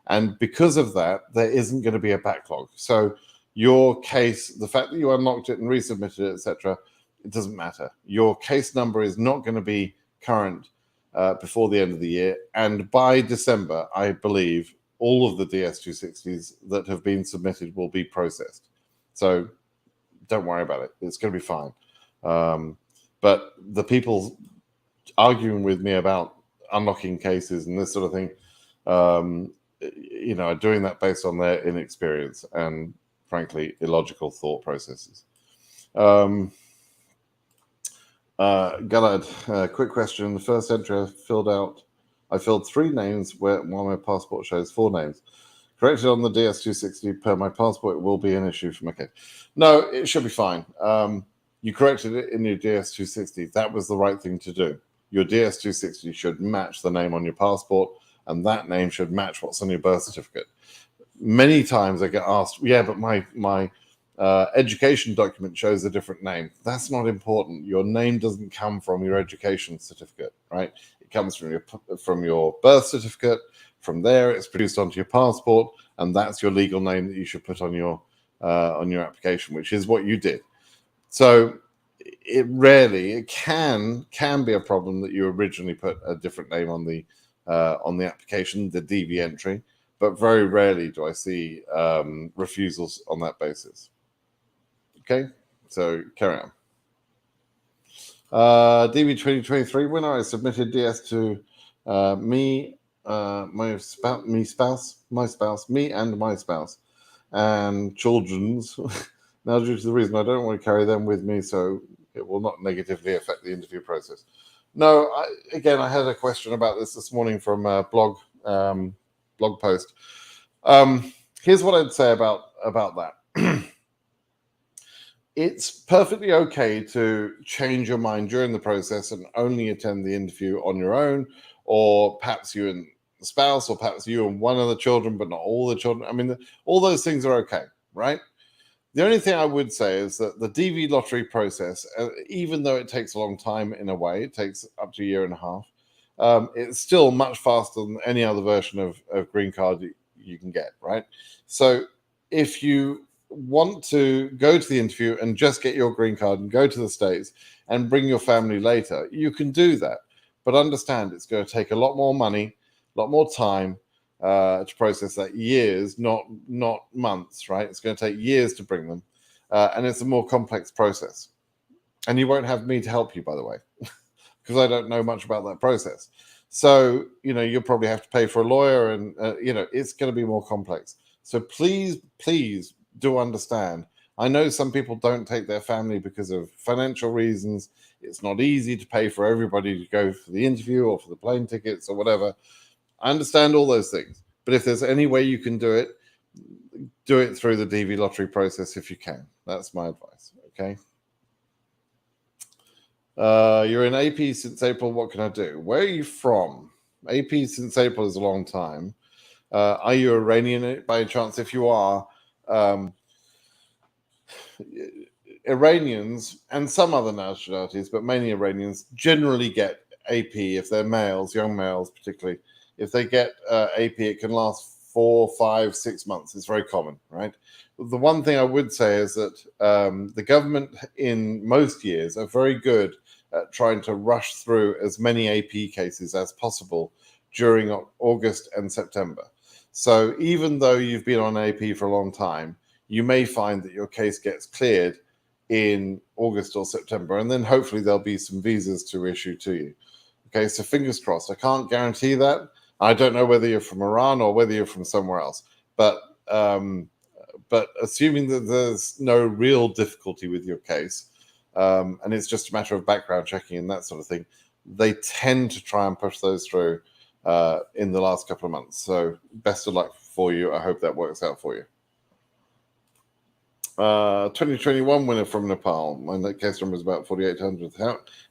And because of that, there isn't going to be a backlog. So your case, the fact that you unlocked it and resubmitted it, etc., it doesn't matter. Your case number is not going to be current before the end of the year. And by December, I believe all of the DS260s that have been submitted will be processed. So don't worry about it. It's going to be fine. But the people arguing with me about unlocking cases and this sort of thing, are doing that based on their inexperience and, frankly, illogical thought processes. Galad, quick question. The first entry I filled 3 names while my passport shows 4 names. Corrected on the DS260 per my passport, it will be an issue for my case. No, it should be fine. You corrected it in your DS260. That was the right thing to do. Your DS260 should match the name on your passport, and that name should match what's on your birth certificate. Many times I get asked, yeah, but my education document shows a different name. That's not important. Your name doesn't come from your education certificate, right? It comes from your birth certificate. From there, it's produced onto your passport, and that's your legal name that you should put on your application, which is what you did. So it can be a problem that you originally put a different name on the application, the DV entry, but very rarely do I see refusals on that basis. Okay, so carry on. DV 2023 winner. I submitted DS to me and my spouse, and children's. Now, due to the reason I don't want to carry them with me, so it will not negatively affect the interview process. No, I had a question about this morning from a blog post. Here's what I'd say about that. It's perfectly okay to change your mind during the process and only attend the interview on your own, or perhaps you and the spouse, or perhaps you and one of the children, but not all the children. I mean, all those things are okay, right? The only thing I would say is that the DV lottery process, even though it takes a long time in a way, it takes up to a year and a half, it's still much faster than any other version of green card you can get, right? So if you want to go to the interview and just get your green card and go to the States and bring your family later, you can do that. But understand it's going to take a lot more money, a lot more time, to process that. Years, not months, right? It's going to take years to bring them, and it's a more complex process. And you won't have me to help you, by the way, because I don't know much about that process. So you'll probably have to pay for a lawyer, and it's going to be more complex. So please do understand. I know some people don't take their family because of financial reasons. It's not easy to pay for everybody to go for the interview or for the plane tickets or whatever. I understand all those things, but if there's any way you can do it through the DV lottery process if you can. That's my advice, okay? You're in AP since April. What can I do? Where are you from? AP since April is a long time. Are you Iranian by chance? If you are, Iranians and some other nationalities, but mainly Iranians, generally get AP if they're males, young males particularly. If they get AP, it can last 4, 5, 6 months. It's very common, right? The one thing I would say is that the government in most years are very good at trying to rush through as many AP cases as possible during August and September. So even though you've been on AP for a long time, you may find that your case gets cleared in August or September, and then hopefully there'll be some visas to issue to you. Okay, so fingers crossed. I can't guarantee that. I don't know whether you're from Iran or whether you're from somewhere else, but assuming that there's no real difficulty with your case, and it's just a matter of background checking and that sort of thing, they tend to try and push those through in the last couple of months. So best of luck for you. I hope that works out for you. 2021 winner from Nepal. My case number is about 4,800.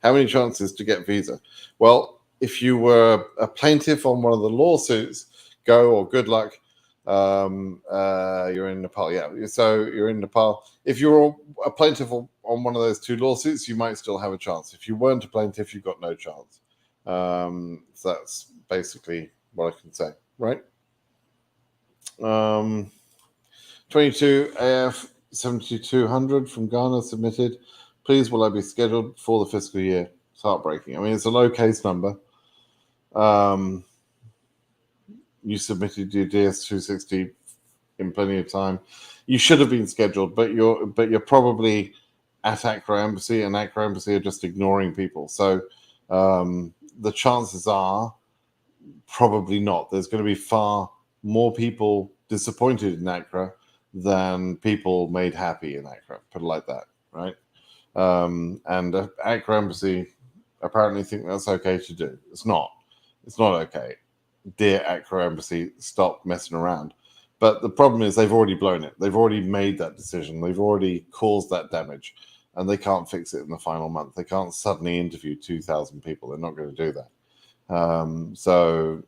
How many chances to get visa? Well, if you were a plaintiff on one of the lawsuits, go, or good luck. You're in Nepal, yeah. So you're in Nepal. If you're a plaintiff on one of those two lawsuits, you might still have a chance. If you weren't a plaintiff, you've got no chance. So that's basically what I can say, right? 22 AF 7200 from Ghana submitted. Please, will I be scheduled for the fiscal year? It's heartbreaking. I mean, it's a low case number. You submitted your DS-260 in plenty of time. You should have been scheduled, but you're probably at Accra Embassy, and Accra Embassy are just ignoring people. So the chances are probably not. There's going to be far more people disappointed in Accra than people made happy in Accra, put it like that, right? And Accra Embassy apparently think that's okay to do. It's not okay. Dear Accra Embassy, stop messing around. But the problem is they've already blown it. They've already made that decision. They've already caused that damage, and they can't fix it in the final month. They can't suddenly interview 2,000 people. They're not going to do that. So,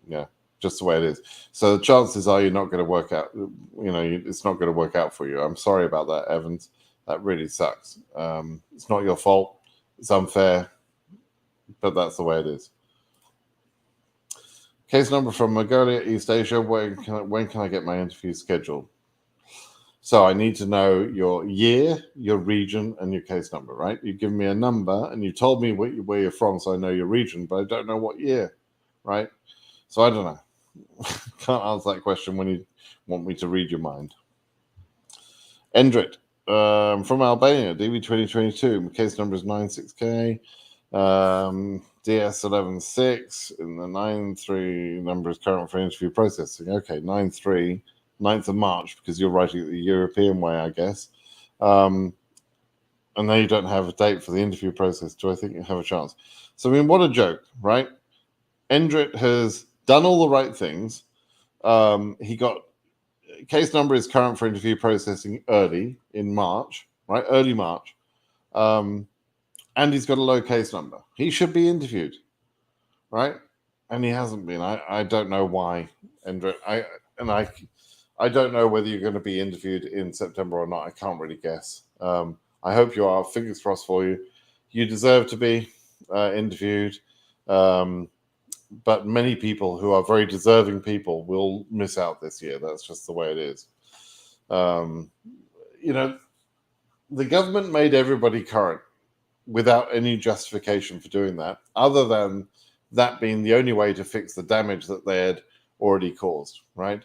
yeah. just the way it is. So the chances are you're not going to work out. It's not going to work out for you. I'm sorry about that, Evans. That really sucks. It's not your fault. It's unfair, but that's the way it is. Case number from Mongolia, East Asia. When can I get my interview scheduled? So I need to know your year, your region, and your case number, right? You've given me a number, and you told me where you're from, so I know your region, but I don't know what year, right? So I don't know. Can't answer that question when you want me to read your mind. Endrit, from Albania, DV 2022. Case number is 96K. DS116, and the 93 number is current for interview processing. Okay, 93, 9th of March, because you're writing it the European way, I guess. And now you don't have a date for the interview process. Do I think you have a chance? So, I mean, what a joke, right? Endrit has done all the right things. He got case number is current for interview processing early in March, right? Early March. And he's got a low case number. He should be interviewed, right? And he hasn't been. I don't know why. Endrit. I don't know whether you're going to be interviewed in September or not. I can't really guess. I hope you are. Fingers crossed for you. You deserve to be interviewed. But many people who are very deserving people will miss out this year. That's just the way it is. The government made everybody current without any justification for doing that, other than that being the only way to fix the damage that they had already caused, right?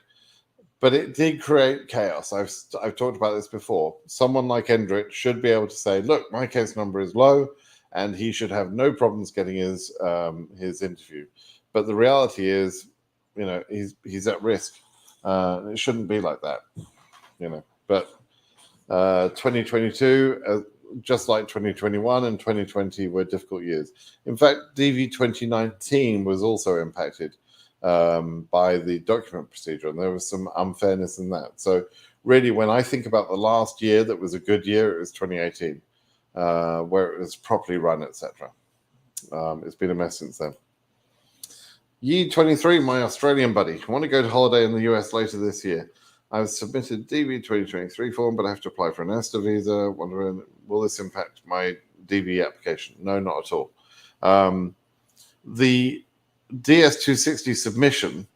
But it did create chaos. I've talked about this before. Someone like Endrit should be able to say, look, my case number is low, and he should have no problems getting his interview. But the reality is, he's at risk. It shouldn't be like that, But 2022, just like 2021 and 2020 were difficult years. In fact, DV 2019 was also impacted by the document procedure, and there was some unfairness in that. So really, when I think about the last year that was a good year, it was 2018, where it was properly run, etc. It's been a mess since then. Yi23, my Australian buddy. I want to go to holiday in the US later this year. I've submitted DV 2023 form, but I have to apply for an ESTA visa. Wondering, will this impact my DV application? No, not at all. The DS260 submission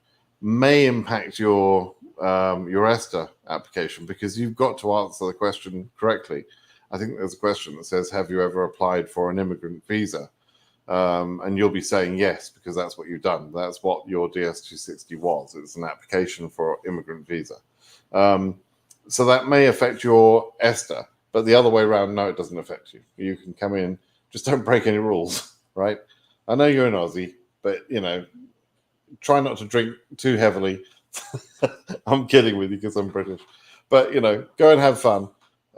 may impact your ESTA application, because you've got to answer the question correctly. I think there's a question that says, have you ever applied for an immigrant visa? And you'll be saying yes, because that's what you've done. That's what your DS260 was. It's an application for immigrant visa. So that may affect your ESTA, but the other way around, no, it doesn't affect you. You can come in, just don't break any rules, right? I know you're an Aussie, but, try not to drink too heavily. I'm kidding with you because I'm British. But, go and have fun.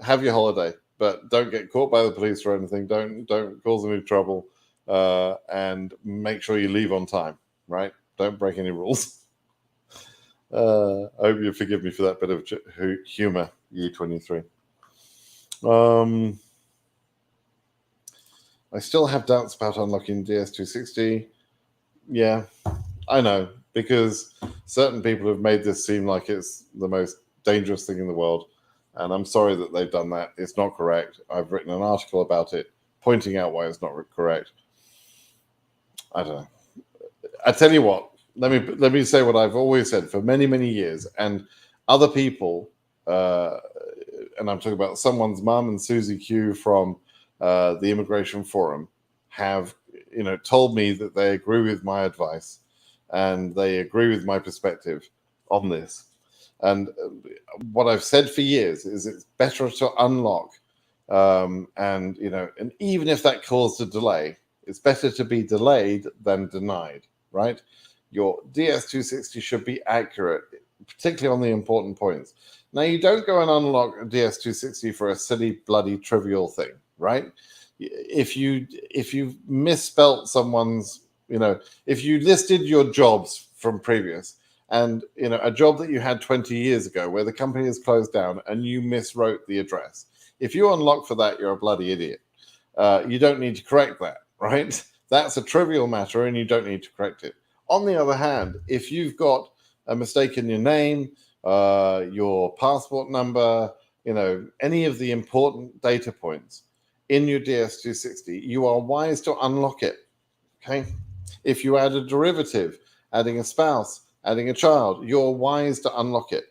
Have your holiday, but don't get caught by the police or anything. Don't cause any trouble. And make sure you leave on time, right? Don't break any rules. I hope you forgive me for that bit of humor, U23. I still have doubts about unlocking DS260. Yeah, I know, because certain people have made this seem like it's the most dangerous thing in the world. And I'm sorry that they've done that. It's not correct. I've written an article about it, pointing out why it's not correct. I don't know. I tell you what, let me say what I've always said for many, many years, and other people, and I'm talking about someone's mum and Susie Q from the Immigration Forum, have told me that they agree with my advice and they agree with my perspective on this. And what I've said for years is it's better to unlock, and even if that caused a delay, it's better to be delayed than denied, right? Your DS260 should be accurate, particularly on the important points. Now, you don't go and unlock a DS260 for a silly, bloody, trivial thing, right? If you misspelt someone's, if you listed your jobs from previous, and a job that you had 20 years ago where the company is closed down and you miswrote the address, if you unlock for that, you're a bloody idiot. You don't need to correct that, right? That's a trivial matter and you don't need to correct it. On the other hand, if you've got a mistake in your name, your passport number, any of the important data points in your DS260, you are wise to unlock it. Okay. If you add a derivative, adding a spouse, adding a child, you're wise to unlock it.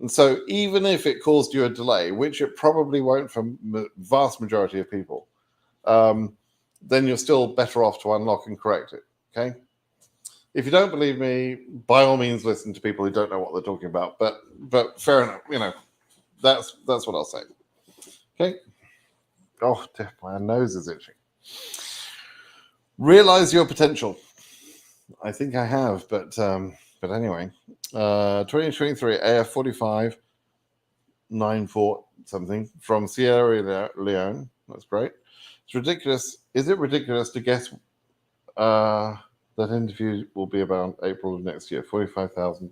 And so even if it caused you a delay, which it probably won't for the vast majority of people, then you're still better off to unlock and correct it. Okay. If you don't believe me, by all means, listen to people who don't know what they're talking about. But fair enough. That's what I'll say. Okay. Oh, my nose is itching. Realize your potential. I think I have, but anyway, 2023 AF45 94 something from Sierra Leone. That's great. It's ridiculous. Is it ridiculous to guess that interview will be about April of next year? 45,000.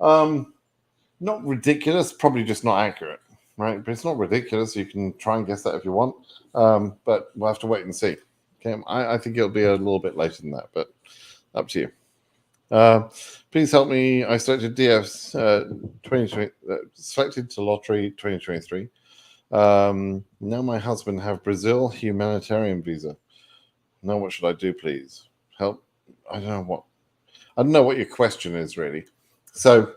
Not ridiculous. Probably just not accurate, right? But it's not ridiculous. You can try and guess that if you want, but we'll have to wait and see. Okay, I think it'll be a little bit later than that, but up to you. Please help me. I selected DFs 2020, selected to lottery 2023. Now my husband have Brazil humanitarian visa. Now what should I do, please? Help. I don't know what your question is really. So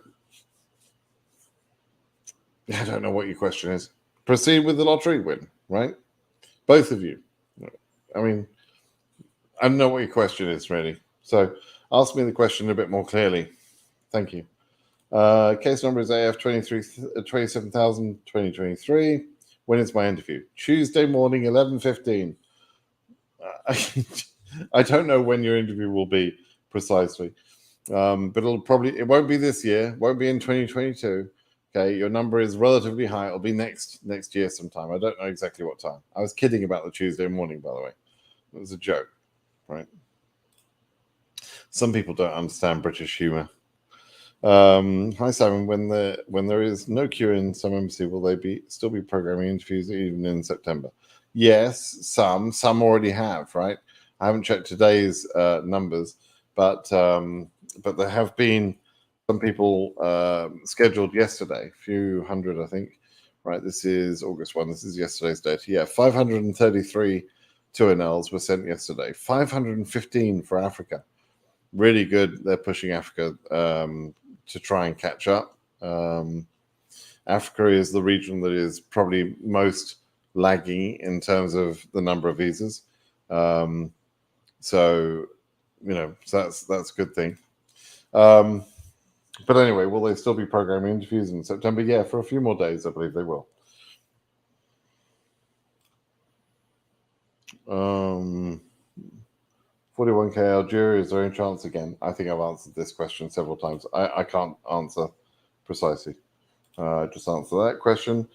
I don't know what your question is. Proceed with the lottery, win, right? Both of you. I mean, I don't know what your question is really. So ask me the question a bit more clearly. Thank you. Case number is AF 27,000 2023. When is my interview? Tuesday morning, 11:15. I don't know when your interview will be precisely, but it won't be this year. Won't be in 2022. Okay, your number is relatively high. It'll be next year sometime. I don't know exactly what time. I was kidding about the Tuesday morning, by the way. It was a joke, right? Some people don't understand British humor. Hi Simon. When there is no queue in some embassy, will they still be programming interviews even in September? Yes, some already have. Right. I haven't checked today's numbers, but there have been some people scheduled yesterday, a few hundred, I think. Right. This is August 1. This is yesterday's data. Yeah, 533 2NLs were sent yesterday. 515 for Africa. Really good. They're pushing Africa to try and catch up. Africa is the region that is probably most lagging in terms of the number of visas. So that's a good thing. But anyway, will they still be programming interviews in September? Yeah, for a few more days, I believe they will. 41K Algeria, is there any chance again? I think I've answered this question several times. I can't answer precisely. Just answer that question.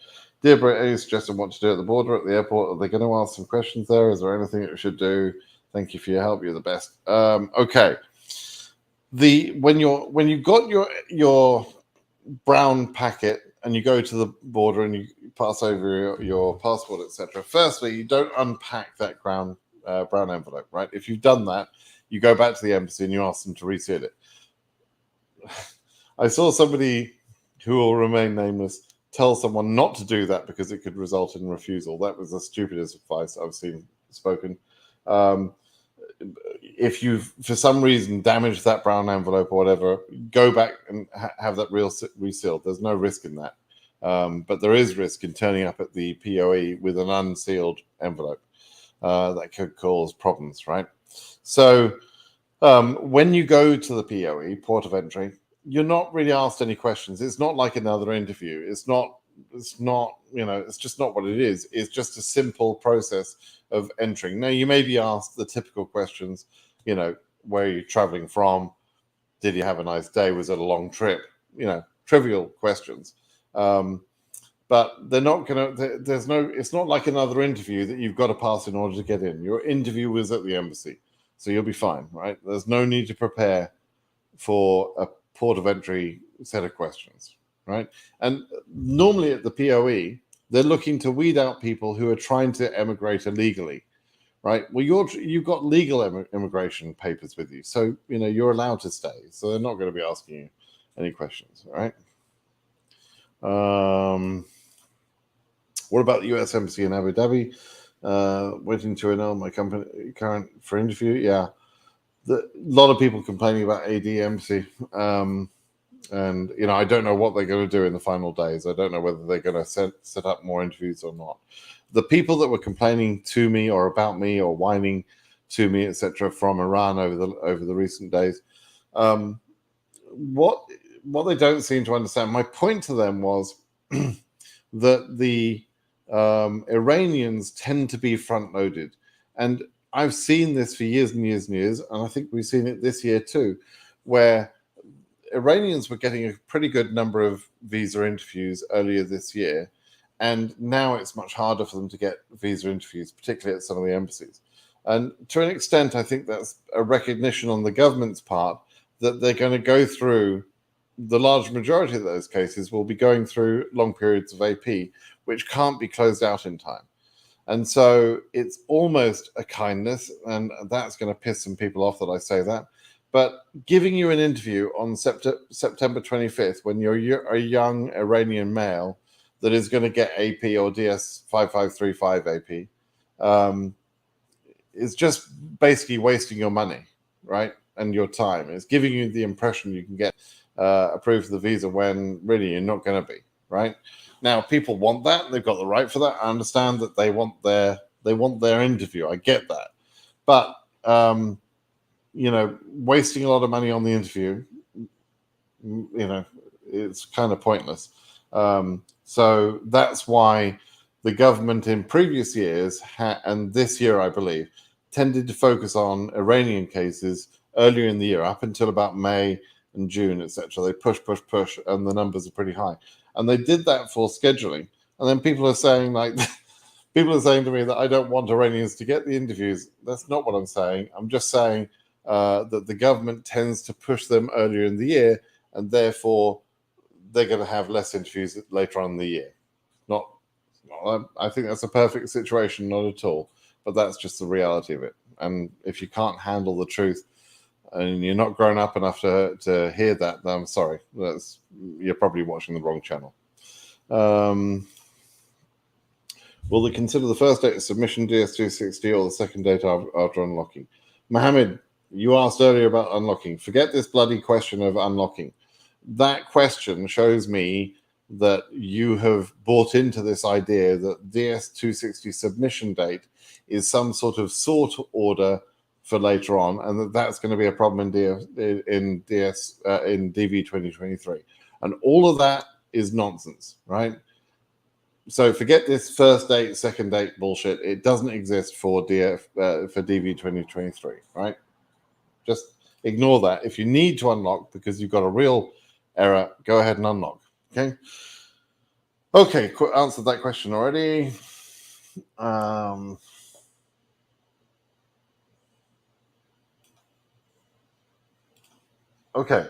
Dear Brett, any suggestion what to do at the border, at the airport? Are they going to ask some questions there? Is there anything that we should do? Thank you for your help. You're the best. Okay. When you got your brown packet and you go to the border and you pass over your passport, etc. Firstly, you don't unpack that brown envelope, right? If you've done that, you go back to the embassy and you ask them to reseal it. I saw somebody who will remain nameless tell someone not to do that because it could result in refusal. That was the stupidest advice I've seen spoken. If you've, for some reason, damaged that brown envelope or whatever, go back and have that resealed. There's no risk in that. But there is risk in turning up at the POE with an unsealed envelope. That could cause problems, right? So when you go to the POE, port of entry, you're not really asked any questions. It's not like another interview. It's just not what it is. It's just a simple process of entering. Now, you may be asked the typical questions, where are you traveling from? Did you have a nice day? Was it a long trip? Trivial questions. But they're not going to, it's not like another interview that you've got to pass in order to get in. Your interview was at the embassy, so you'll be fine, right? There's no need to prepare for a port of entry set of questions, right? And normally at the POE, they're looking to weed out people who are trying to emigrate illegally, right? Well, you've got legal immigration papers with you, so you're allowed to stay. So they're not going to be asking you any questions, all right? What about the U.S. Embassy in Abu Dhabi? Waiting to announce my company current for interview. Yeah, a lot of people complaining about AD Embassy. And I don't know what they're going to do in the final days. I don't know whether they're going to set up more interviews or not. The people that were complaining to me or about me or whining to me, etc., from Iran over the recent days, what they don't seem to understand. My point to them was that the Iranians tend to be front loaded, and I've seen this for years and years and years, and I think we've seen it this year too, where Iranians were getting a pretty good number of visa interviews earlier this year, and now it's much harder for them to get visa interviews, particularly at some of the embassies. And to an extent, I think that's a recognition on the government's part that they're going to go through, the large majority of those cases will be going through long periods of AP, which can't be closed out in time. And so it's almost a kindness, and that's going to piss some people off that I say that. But giving you an interview on September 25th, when you're a young Iranian male that is going to get AP or DS 5535 AP, is just basically wasting your money, right? And your time. It's giving you the impression you can get approved for the visa when really you're not going to be, right? Now, people want that. They've got the right for that. I understand that they want their interview. I get that. But wasting a lot of money on the interview, it's kind of pointless. So that's why the government in previous years, and this year, I believe, tended to focus on Iranian cases earlier in the year, up until about May and June, etc. They push, and the numbers are pretty high. And they did that for scheduling. And then people are saying to me that I don't want Iranians to get the interviews. That's not what I'm saying. I'm just saying that the government tends to push them earlier in the year, and therefore they're going to have less interviews later on in the year. I think that's a perfect situation, not at all, but that's just the reality of it. And if you can't handle the truth and you're not grown up enough to hear that, then I'm sorry. You're probably watching the wrong channel. Will they consider the first date of submission DS260 or the second date after unlocking? Mohammed, you asked earlier about unlocking. Forget this bloody question of unlocking. That question shows me that you have bought into this idea that DS260 submission date is some sort of sort order for later on, and that's going to be a problem in DV 2023. And all of that is nonsense, right? So forget this first date, second date bullshit. It doesn't exist for DV 2023, right? Just ignore that. If you need to unlock because you've got a real error, go ahead and unlock. Okay. Okay, answered that question already. Okay.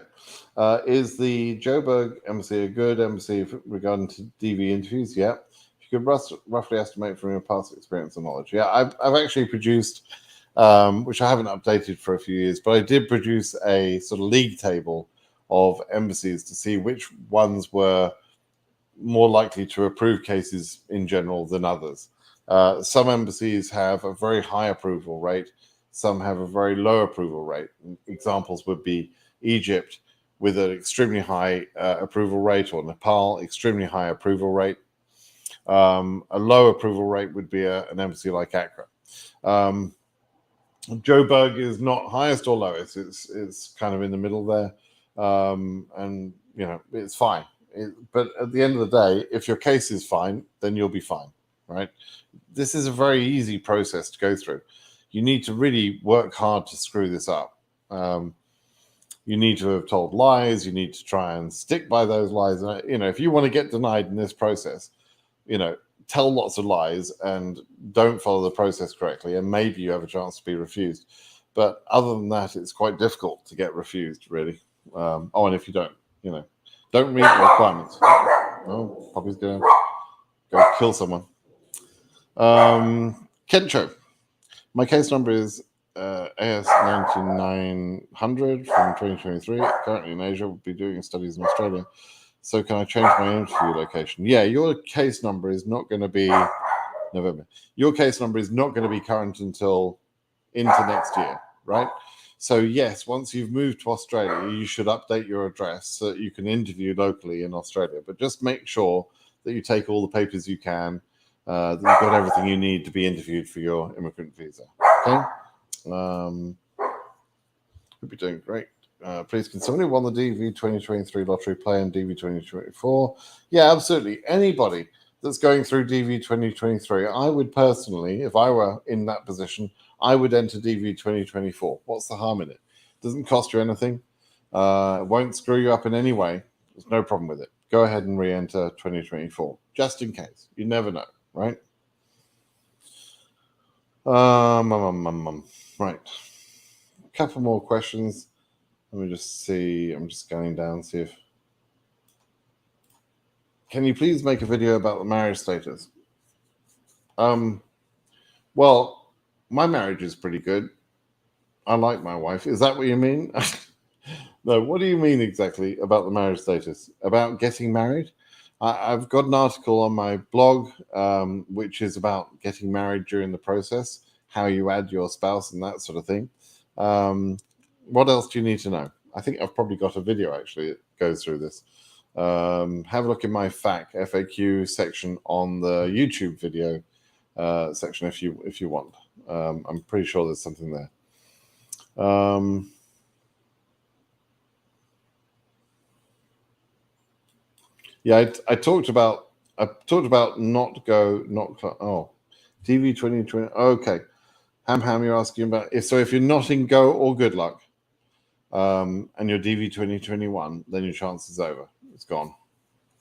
Is the Joburg embassy a good embassy regarding to DV interviews? Yeah. If you could roughly estimate from your past experience and knowledge. Yeah, I've actually produced, which I haven't updated for a few years, but I did produce a sort of league table of embassies to see which ones were more likely to approve cases in general than others. Some embassies have a very high approval rate. Some have a very low approval rate. Examples would be Egypt with an extremely high approval rate, or Nepal, extremely high approval rate. A low approval rate would be an embassy like Accra. Joburg is not highest or lowest. It's kind of in the middle there. And, it's fine. But at the end of the day, if your case is fine, then you'll be fine, right? This is a very easy process to go through. You need to really work hard to screw this up. You need to have told lies. You need to try and stick by those lies. If you want to get denied in this process, tell lots of lies and don't follow the process correctly, and maybe you have a chance to be refused. But other than that, it's quite difficult to get refused, really. And if you don't meet the requirements. Oh, Poppy's going to go kill someone. Kencho. My case number is AS9900 from 2023. Currently in Asia, will be doing studies in Australia. So can I change my interview location? Yeah, your case number is not going to be November. Your case number is not going to be current until into next year, right? So yes, once you've moved to Australia, you should update your address so that you can interview locally in Australia. But just make sure that you take all the papers you can, that you've got everything you need to be interviewed for your immigrant visa. Okay. Hope you're doing great. Please, can somebody won the DV 2023 lottery play in DV 2024? Yeah, absolutely. Anybody that's going through DV 2023, I would personally, if I were in that position, I would enter DV 2024. What's the harm in it? Doesn't cost you anything. It won't screw you up in any way. There's no problem with it. Go ahead and re-enter 2024, just in case. You never know, right? Right. A couple more questions. Let me just see. I'm just going down, see if... Can you please make a video about the marriage status? Well, my marriage is pretty good. I like my wife. Is that what you mean? No, what do you mean exactly about the marriage status? About getting married? I've got an article on my blog, which is about getting married during the process, how you add your spouse and that sort of thing. What else do you need to know? I think I've probably got a video actually that goes through this. Have a look in my FAQ section on the YouTube video section if you want. I'm pretty sure there's something there. Yeah, I talked about DV 2020. Okay, Ham, you're asking about if you're not in Go or Good Luck, and you're DV 2021, then your chance is over. It's gone.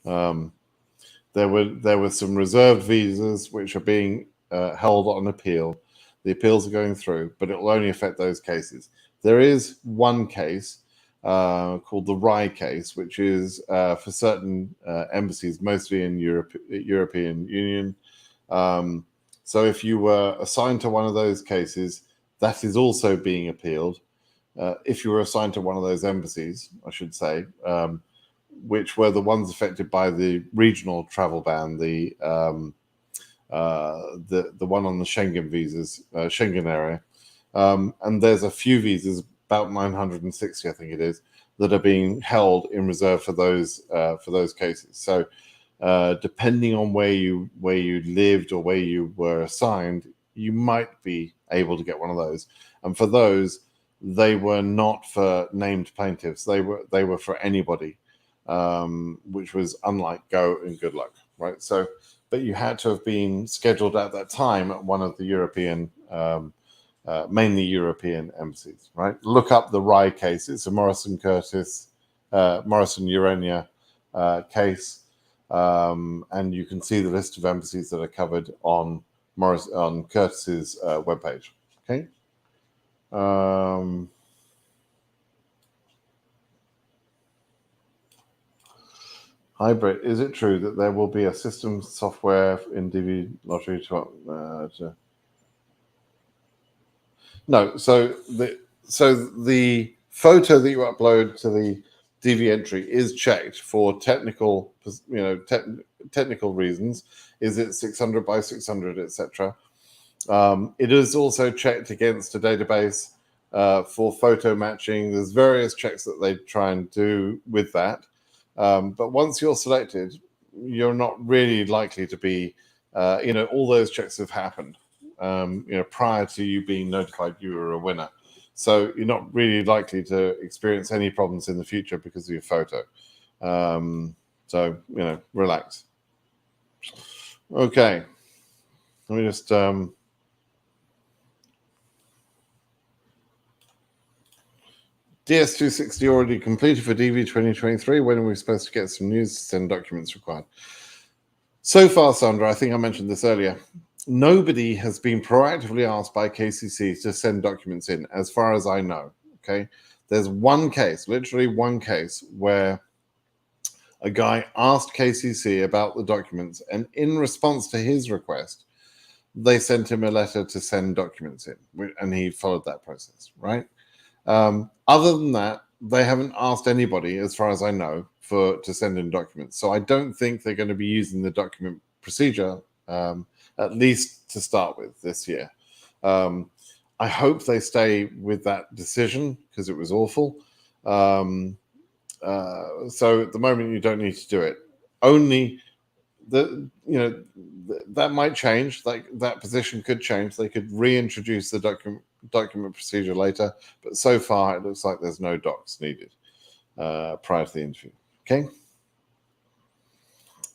There were some reserved visas which are being held on appeal. The appeals are going through, but it will only affect those cases. There is one case called the RAI case, which is for certain embassies, mostly in European Union. So if you were assigned to one of those cases, that is also being appealed. If you were assigned to one of those embassies, I should say, which were the ones affected by the regional travel ban, the one on the Schengen visas, Schengen area, and there's a few visas, about 960, I think it is, that are being held in reserve for those cases. So, depending on where you lived or where you were assigned, you might be able to get one of those. And for those, they were not for named plaintiffs; they were for anybody, which was unlike Go and Good Luck, right? So, but you had to have been scheduled at that time at one of the European, mainly European embassies, right? Look up the RAI case. It's a Morrison Urania case, and you can see the list of embassies that are covered on Curtis's webpage. Okay. Hi, Brett. Is it true that there will be a system software in DV Lottery to No. So the photo that you upload to the DV entry is checked for technical, technical reasons. Is it 600 by 600, etc.? It is also checked against a database for photo matching. There's various checks that they try and do with that. But once you're selected, you're not really likely to be, all those checks have happened, prior to you being notified you were a winner. So you're not really likely to experience any problems in the future because of your photo. So, relax. Okay. Let me just... DS260 already completed for DV 2023. When are we supposed to get some news to send documents required? So far, Sandra, I think I mentioned this earlier, nobody has been proactively asked by KCC to send documents in, as far as I know. Okay. There's one case, literally one case, where a guy asked KCC about the documents, and in response to his request, they sent him a letter to send documents in, and he followed that process, right? Other than that, they haven't asked anybody, as far as I know, to send in documents. So I don't think they're going to be using the document procedure, at least to start with this year. I hope they stay with that decision because it was awful. So at the moment, you don't need to do it. Only that might change. Like that position could change. They could reintroduce the document procedure later, but so far it looks like there's no docs needed prior to the interview. Okay.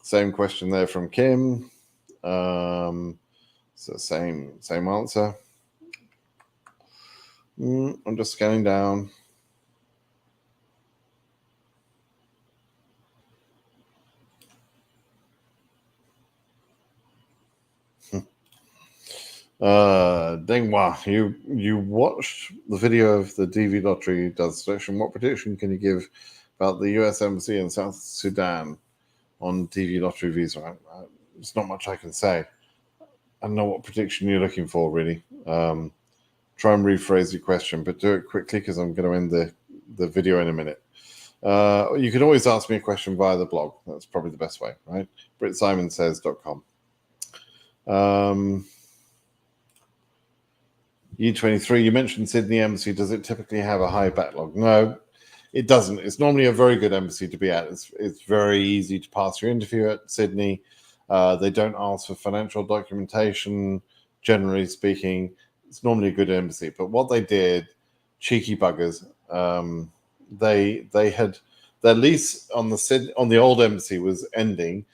Same question there from Kim. So same answer. I'm just scanning down. Dingwa, you watched the video of the DV lottery does selection. What prediction can you give about the US Embassy in South Sudan on DV lottery visa? There's not much I can say. I don't know what prediction you're looking for, really. Try and rephrase your question, but do it quickly because I'm going to end the video in a minute. You can always ask me a question via the blog. That's probably the best way, right? BritSimonSays.com. U23, you mentioned Sydney Embassy. Does it typically have a high backlog? No, it doesn't. It's normally a very good embassy to be at. It's very easy to pass your interview at Sydney. They don't ask for financial documentation, generally speaking. It's normally a good embassy. But what they did, cheeky buggers, they had their lease on the old embassy was ending,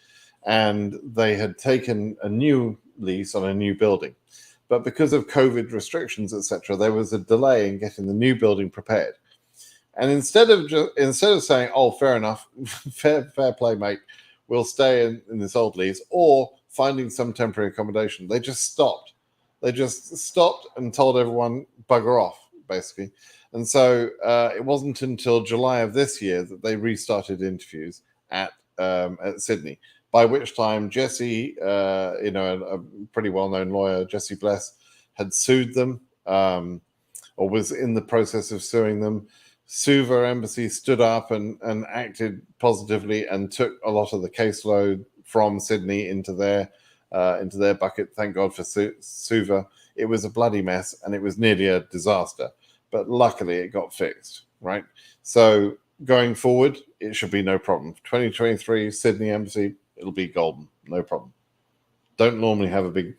and they had taken a new lease on a new building. But because of COVID restrictions, etc., there was a delay in getting the new building prepared. And instead of saying, "Oh, fair enough, fair play, mate, we'll stay in this old lease," or finding some temporary accommodation, they just stopped. They just stopped and told everyone bugger off, basically. And so it wasn't until July of this year that they restarted interviews at Sydney. By which time Jesse, a pretty well-known lawyer, Jesse Bless, had sued them, or was in the process of suing them. Suva Embassy stood up and acted positively and took a lot of the caseload from Sydney into their bucket. Thank God for Suva. It was a bloody mess and it was nearly a disaster, but luckily it got fixed, right? So going forward, it should be no problem. 2023 Sydney Embassy, it'll be golden, no problem. Don't normally have a big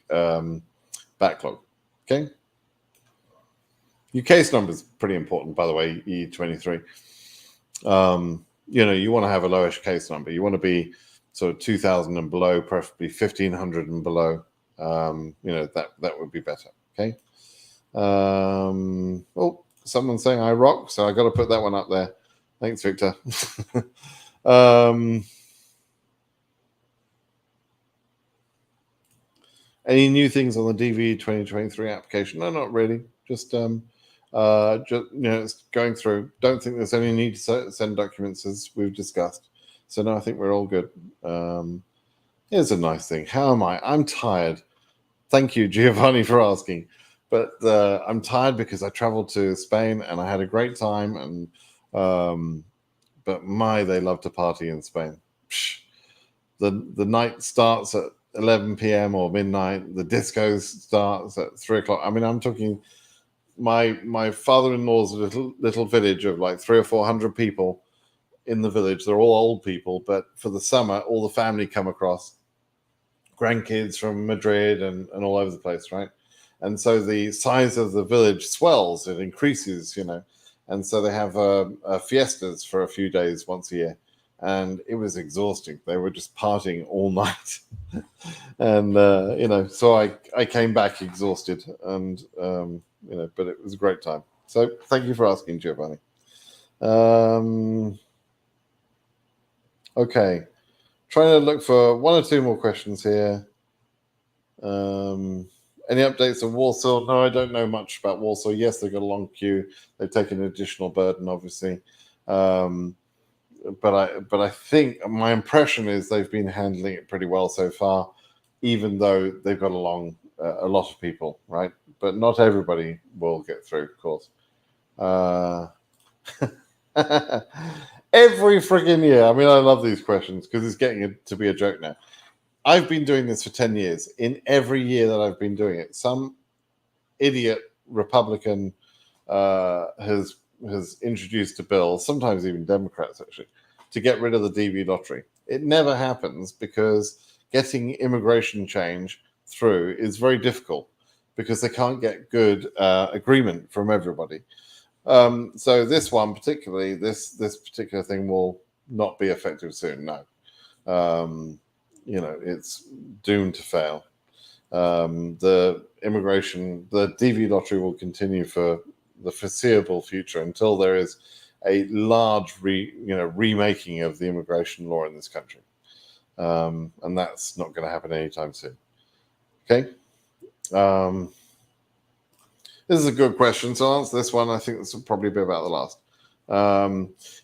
backlog. Okay. Your case number is pretty important, by the way, E23. You want to have a lowish case number. You want to be sort of 2,000 and below, preferably 1,500 and below. That would be better. Okay. Someone's saying I rock, so I got to put that one up there. Thanks, Victor. Any new things on the DV 2023 application? No, not really. Just it's going through. Don't think there's any need to send documents, as we've discussed. So no, I think we're all good. Here's a nice thing. How am I? I'm tired. Thank you, Giovanni, for asking. But I'm tired because I traveled to Spain and I had a great time. And but they love to party in Spain. The night starts at 11 p.m. or midnight. The disco starts at 3 o'clock. I mean, I'm talking. My father-in-law's little village of like 300 or 400 people in the village. They're all old people, but for the summer, all the family come across, grandkids from Madrid and all over the place, right? And so the size of the village swells, it increases, and so they have fiestas for a few days once a year. And it was exhausting. They were just partying all night. And, so I came back exhausted and, but it was a great time. So thank you for asking, Giovanni. Okay. Trying to look for one or two more questions here. Any updates on Warsaw? No, I don't know much about Warsaw. Yes, they've got a long queue. They've taken an additional burden, obviously. But I think my impression is they've been handling it pretty well so far, even though they've got a long a lot of people, right? But not everybody will get through, of course. Every friggin' year. I mean, I love these questions because it's getting to be a joke now. I've been doing this for 10 years. In every year that I've been doing it, some idiot Republican has introduced a bill, sometimes even Democrats actually, to get rid of the DV lottery. It never happens because getting immigration change through is very difficult because they can't get good agreement from everybody. So this one particularly, this particular thing will not be effective soon. No, it's doomed to fail. The DV lottery will continue for the foreseeable future until there is a large remaking of the immigration law in this country, and that's not going to happen anytime soon. Okay. This is a good question, so I'll answer this one. I think this will probably be about the last.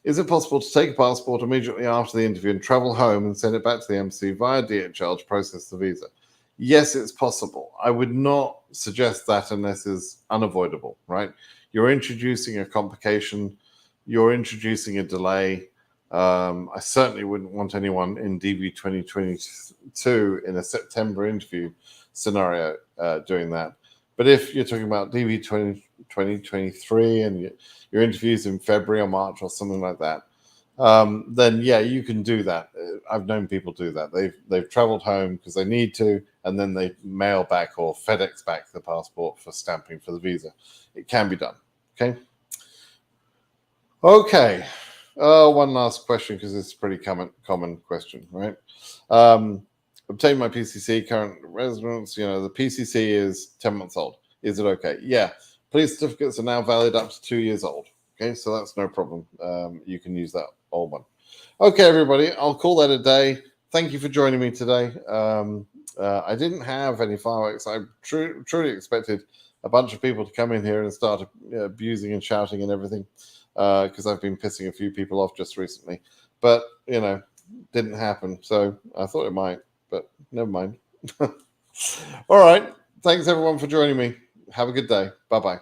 Is it possible to take a passport immediately after the interview and travel home and send it back to the embassy via DHL to process the visa? Yes, it's possible. I would not suggest that unless it's unavoidable, right? You're introducing a complication. You're introducing a delay. I certainly wouldn't want anyone in DV 2022 in a September interview scenario doing that. But if you're talking about DV 2023 and your interviews in February or March or something like that, then yeah, you can do that. I've known people do that. They've traveled home because they need to, and then they mail back or FedEx back the passport for stamping for the visa. It can be done. Okay. One last question because it's a pretty common question, right? Obtain my PCC, current residence. The PCC is 10 months old. Is it okay? Yeah. Police certificates are now valid up to 2 years old. Okay, so that's no problem. You can use that old one. Okay, everybody, I'll call that a day. Thank you for joining me today. I didn't have any fireworks. I truly expected a bunch of people to come in here and start abusing and shouting and everything because I've been pissing a few people off just recently. But, didn't happen. So I thought it might. But never mind. All right. Thanks, everyone, for joining me. Have a good day. Bye-bye.